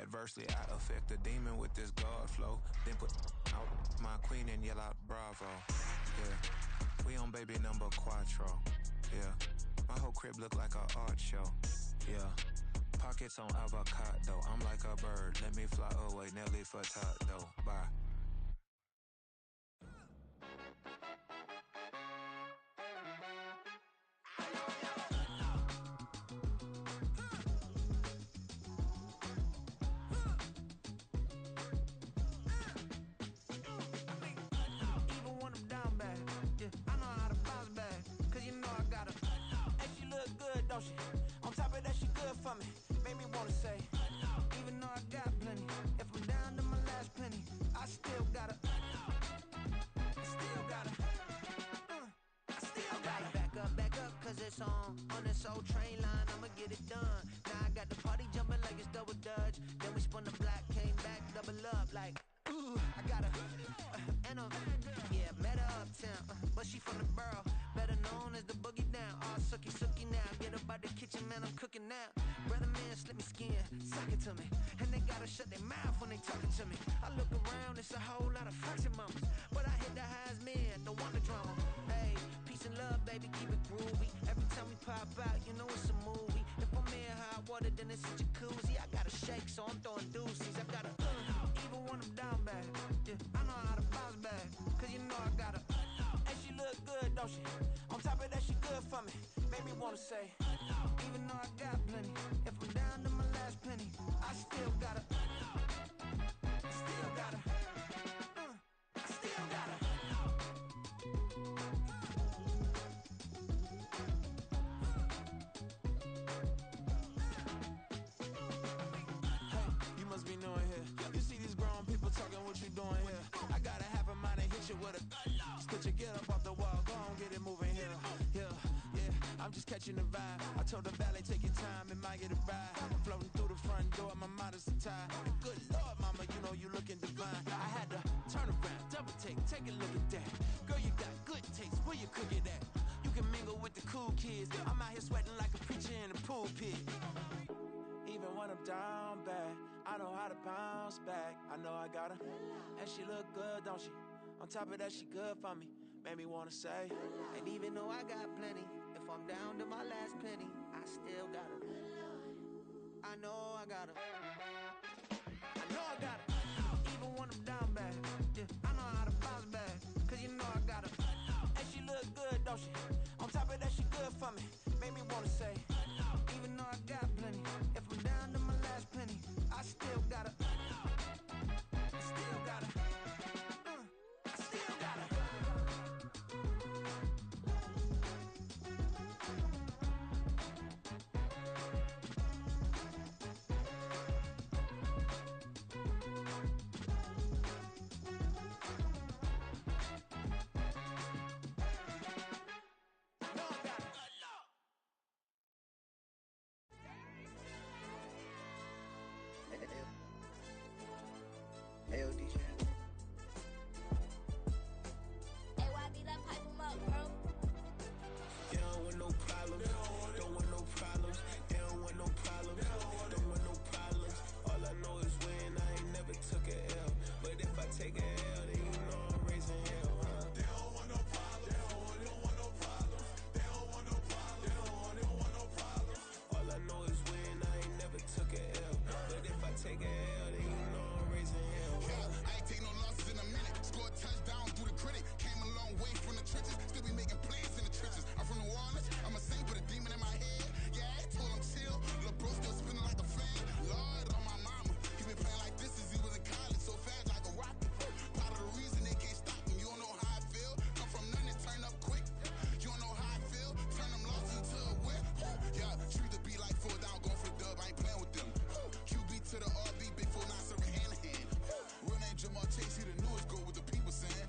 Adversely, I affect the demon with this guard flow. Then put out my queen and yell out bravo. Yeah, we on baby number quattro. Yeah, my whole crib look like a art show. Yeah, pockets on avocado. I'm like a bird, let me fly away. Nelly Furtado, bye. On top of that, she good for me. Made me wanna say, even though I got plenty, if I'm down to my last penny, I still gotta. Back up, cause it's on this old train line, I'ma get it done. Now I got the party jumping like it's double dutch. Then we spun the block, came back, double up, like, ooh, I got a, yeah, met her uptown, but she from the borough, better known as the boogie down. All sookie now, get up out the kitchen, man, I'm cooking now. Brother man, slip me skin, suck it to me, and they gotta shut their mouth when they talking to me. I look around, it's a whole lot of fraction mamas, but I hit the highs, man, don't want the drama. Hey, peace and love, baby, keep it groovy. Every time we pop out, you know it's a movie. If I'm in hot water, then it's a jacuzzi. I gotta shake, so I'm throwing deuces. I gotta, even when I'm down bad, yeah, I know how to bounce back, cause you know I gotta, and she look good, don't she? On top of that, she good for me. Made me wanna say, even though I got plenty, if I'm down to my last penny, I still gotta, still gotta. Be knowing here. You see these grown people talking, what you doing here? I gotta have a mind and hit you with a stitch you, get up off the wall, go on, get it moving here. Yeah, I'm just catching the vibe. I told the valet, take your time, it might get a ride. Floating through the front door, my modest attire. And good Lord, mama, you know you looking divine. I had to turn around, double take a look at that. Girl, you got good taste, where you cook it at? You can mingle with the cool kids. I'm out here sweating like a preacher in a pulpit. Even when I'm down bad, I know how to bounce back. I know I got her, and she look good, don't she? On top of that, she good for me. Made me wanna say, and even though I got plenty, if I'm down to my last penny, I still got her. I know I got her. I know I got her. Even when I'm down bad, yeah, I know how to bounce back, cause you know I got her. And she look good, don't she? On top of that, she good for me. Made me wanna say, even though I got plenty, if I'm down to my last penny, I still gotta, still gotta, still gotta. Hey, DJ. AYB, that pipe him up, bro. You don't want no problems. Don't want no problems. You don't want no problems. Don't want no problems. All I know is win. I ain't never took a L. But if I take a L, then you know I'm raising hell, huh? They don't want no problems. They don't want no problems. They don't want no problems. They don't want no problems. All I know is win. I ain't never took a L. But if I take a L, then you know I'm raising hell. Yeah, I ain't take no losses in a minute. Scored touchdown through the critic. Came a long way from the trenches. Still be making plays in the trenches. I'm from New Orleans. I'm a saint with a demon in my head. Yeah, I told him chill. Lil' bro still spinning like a fan. Lord on my mama. He been playing like this since he was in college. So fast like a rocket. Part of the reason they can't stop him. You don't know how I feel. Come from nothing and turn up quick. You don't know how I feel. Turn them losses into a whip. Yeah, treat the beat like 4 down. Going for the dub. I ain't playing with them. QB to the RB. Big 4 9 serving hand in hand. Real name Jamar Chase. He the newest goal with the people saying.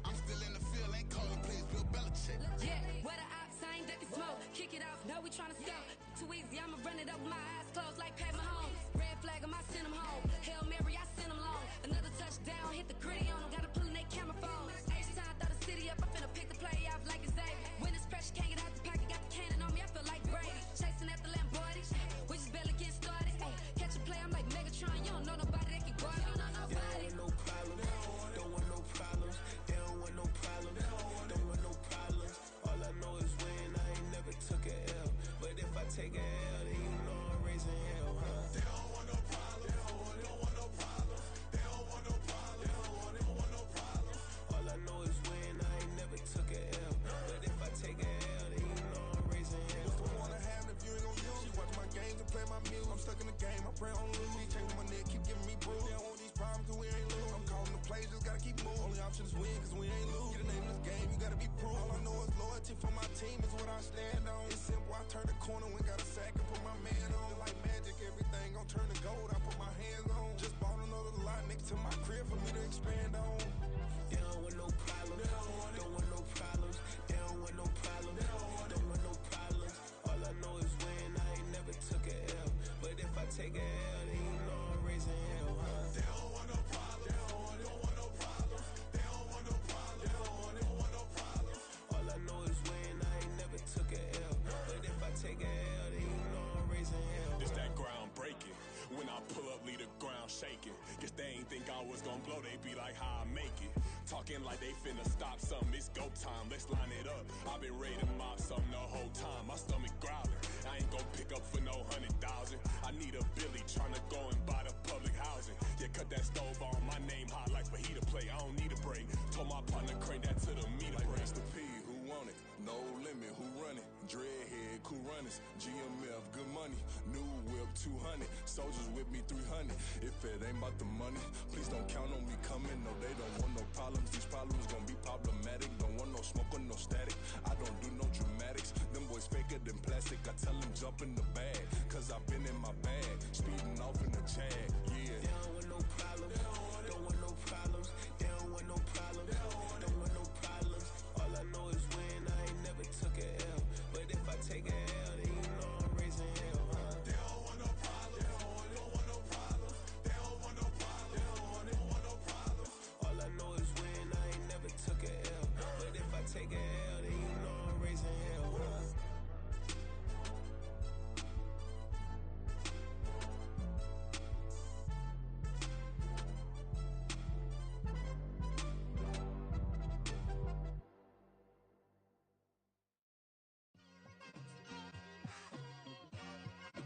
I'm still in the field. Ain't calling plays Bill Belichick. Yeah, where the ops, I ain't ducking smoke. Kick it off, know we tryna score. Too easy, I'ma run it up with my eyes closed like Pat Mahomes. Red flag, I send him home. Hail Mary, I send him long. Another touchdown, hit the gritty on him. Gotta pull in they camera phone. H-time, throw the city up. I finna pick the play off like it's Xavier. When it's pressure, can't get out the pocket. Got the cannon on me, I feel like Brady. Chasing at the Lamborghini. We just barely get started. Ay, catch a play, I'm like Megatron. for my team is what I stand on. It's simple, I turn the corner when got a sack and put my man on. Like magic, everything gon' turn to gold, I put my hands on. Just bought another lot next to my crib for me to expand on. They don't want no problems, don't want no problems. They don't want no problems, don't want no problems. All I know is win, I ain't never took a L. But if I take a L, then you know I'm raising hell, huh? They don't want no problems, they don't want no problems. They don't want no problems, they don't want no problems. All I know is win, I ain't never took a L. But if I take a L, then you know I'm raising hell. It's that ground breaking. When I pull up, leave the ground shaking. Guess they ain't think I was gon' blow, they be like how I make it. Talking like they finna stop something, it's go time, let's line it up. I've been ready to mob something the whole time, my stomach growling. I ain't gon' pick up for no 100,000. I need a Billy tryna go and buy the public housing. Yeah, cut that stove on, my name hot like fajita play. I don't need a break. Told my partner crank that to the meter Like break. Mr. P, who want it? No limit, who run it? Dreadhead, cool runners, GMF, good money. New whip, 200. Soldiers with me, 300. If it ain't about the money, please don't count on me coming. No, they don't want no problems. These problems gon' be problematic. Don't want no smoke or no static. I don't do no dramatics. Them boys faker than plastic. I tell them jump in the bag, cause I've been in my bag. Speeding off in the Jag, yeah. They don't want no problems, don't want no problems. They don't want no problems, don't want no problems. All I know is win, I ain't never took a L. But if I take a L, then you know I'm raising hell, huh? They don't want no problems, they don't want no problems. They don't want no problems, they don't want no problems. All I know is win, I ain't never took a L. But if I take a L, then you know I'm raising hell, huh?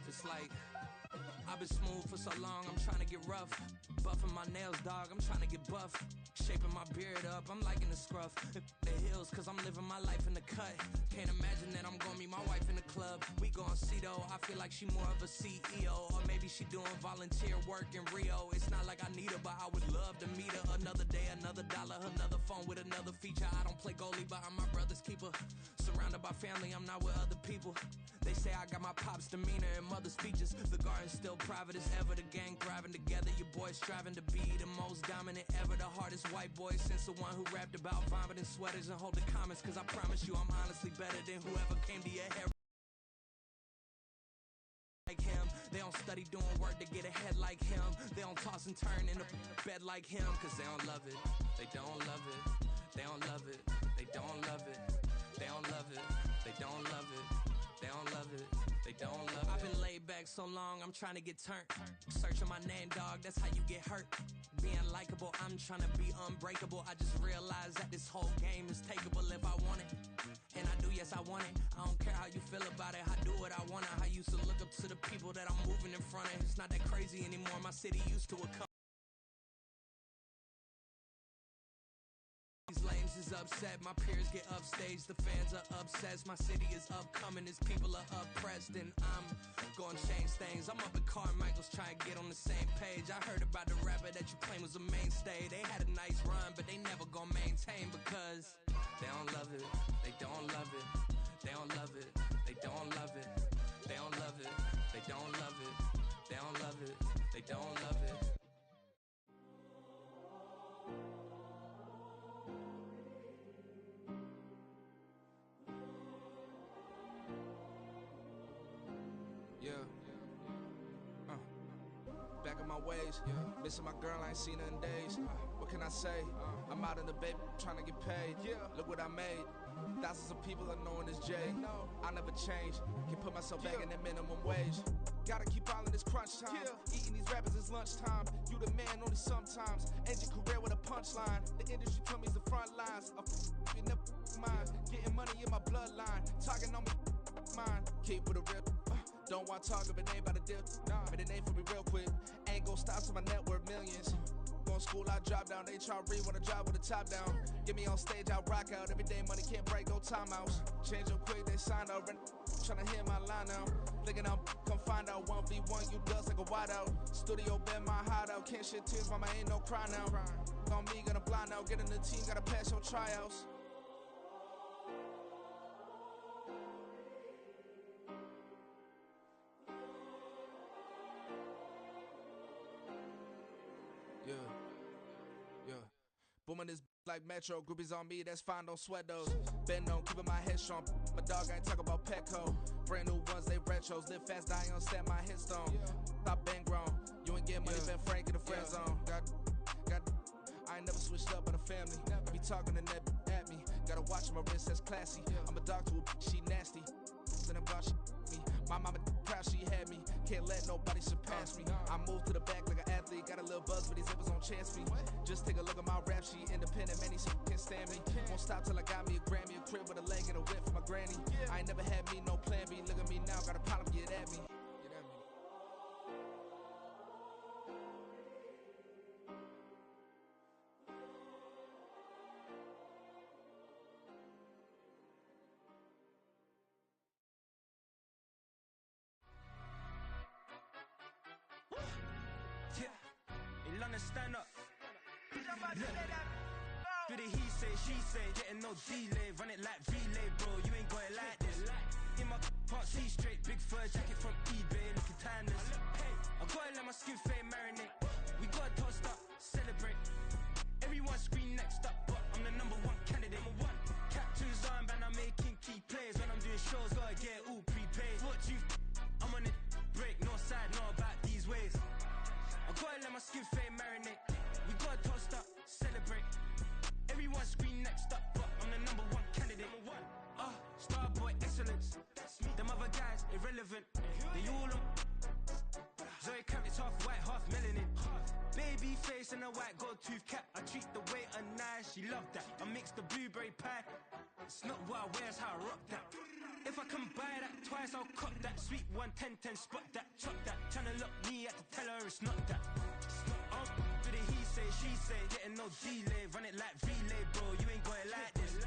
It's like I've been smooth for so long, I'm trying to get rough. Buffing my nails, dog, I'm trying to get buff. Shaping my beard up, I'm liking the scruff. The heels, cause I'm living my life in the cut. Can't imagine that I'm gonna meet my wife in the club. We gon' see though, I feel like she more of a CEO. Or maybe she doing volunteer work in Rio. It's not like I need her, but I would love to meet her. Another day, another dollar, another phone with another feature. I don't play goalie, but I'm my brother's keeper. Surrounded by family, I'm not with other people. They say I got my pop's demeanor and mother's features. The garden's still private as ever, the gang thriving together. Your boys striving to be the most dominant ever. The hardest white boy since the one who rapped about vomiting sweaters and holding comments. Cause I promise you I'm honestly better than whoever came to your hair like him. They don't study doing work to get ahead like him. They don't toss and turn in the bed like him. Cause they don't love it, they don't love it. They don't love it, they don't love it. They don't love it, they don't love it. They don't love it, they don't love it. I've been laid back so long, I'm trying to get turned. Searching my name, dog, that's how you get hurt. Being likable, I'm trying to be unbreakable. I just realized that this whole game is takeable if I want it. And I do, yes, I want it. I don't care how you feel about it, I do what I want it. I used to look up to the people that I'm moving in front of. It's not that crazy anymore, my city used to a These lames is upset, my peers get upstaged, the fans are obsessed. My city is upcoming, its people are oppressed, and I'm gonna change things. I'm up at Carmichael's trying to get on the same page. I heard about the rapper that you claim was a mainstay. They had a nice run, but they never gonna maintain because they don't love it, they don't love it, they don't love it, they don't love it, they don't love it, they don't love it, they don't love it, they don't love it. Back in my ways, missing my girl, I ain't seen her in days. What can I say? I'm out in the baby, trying to get paid. Look what I made. Thousands of people are knowing this J. I never change. Can put myself back in that minimum wage. Gotta keep all in this crunch time. Eating these rappers is lunchtime. You the man only sometimes. End your career with a punchline. The industry told me it's the front lines. You never mind. Getting money in my bloodline. Talking on me, mine. Keep with a real. Don't want to talk if it ain't about a deal. But it ain't for me real quick. Ain't gon' stop till my net worth millions. Going school, I drop down. They try to read when I drop with the top down. Get me on stage, I rock out. Every day money can't break, no timeouts. Change up quick, they signed up. Tryna hear my line now. Thinking I'm come find out 1v1, you dust like a wideout. Studio been my hideout. Can't shed tears, mama ain't no cry now. On me, gonna blind out. Get in the team, gotta pass your tryouts. like Metro, groupies on me, that's fine, don't sweat those. Been on, keeping my head strong. My dog ain't talk about Petco. Brand new ones, they retros. Live fast, die on set, my headstone. Stop been grown. You ain't getting money, been Frank in the friend zone. I ain't never switched up on the family. Be talking to that at me. Gotta watch my wrist, that's classy. I'm a dog to a she nasty. Then I'm gone, she me. My mama proud she had me. Can't let nobody surpass me. I move to the back like an athlete. Got a little buzz, but these zippers on chance me. Just take a look at my rap sheet. Independent, man, these can't stand me. Won't stop till I got me a Grammy, a crib with a leg and a whip for my granny. I ain't never had me no plan B. Look at me now, got a problem, get at me. Stand up. Do the he say, she say, getting no delay. Run it like relay, bro. You ain't got it like this. In my can't see straight. Big fur jacket from eBay, looking timeless. I gotta let my skin fade marinate. We gotta toast up, celebrate. Everyone scream next up, but I'm the number one candidate. Captain's armband, I'm making key plays. When I'm doing shows, gotta get all prepaid. What you? I'm on it, break, no side, no about these ways. I gotta let my skin fade marinate. We gotta toast up, celebrate. Everyone scream next up, but I'm the number one candidate. Starboy excellence. Them other guys irrelevant. They all on. Zoe Camp, it's half white, half melanin. Baby face and a white gold tooth cap. I treat the waiter nice, she love that. I mix the blueberry pie. It's not what I wear, it's how I rock that. If I can buy that twice, I'll cop that. Sweet 110, spot that, chop that. Tryna lock me, I have to tell her it's not that. Do the he say, she say, getting no delay. Run it like relay, bro, you ain't got it like this.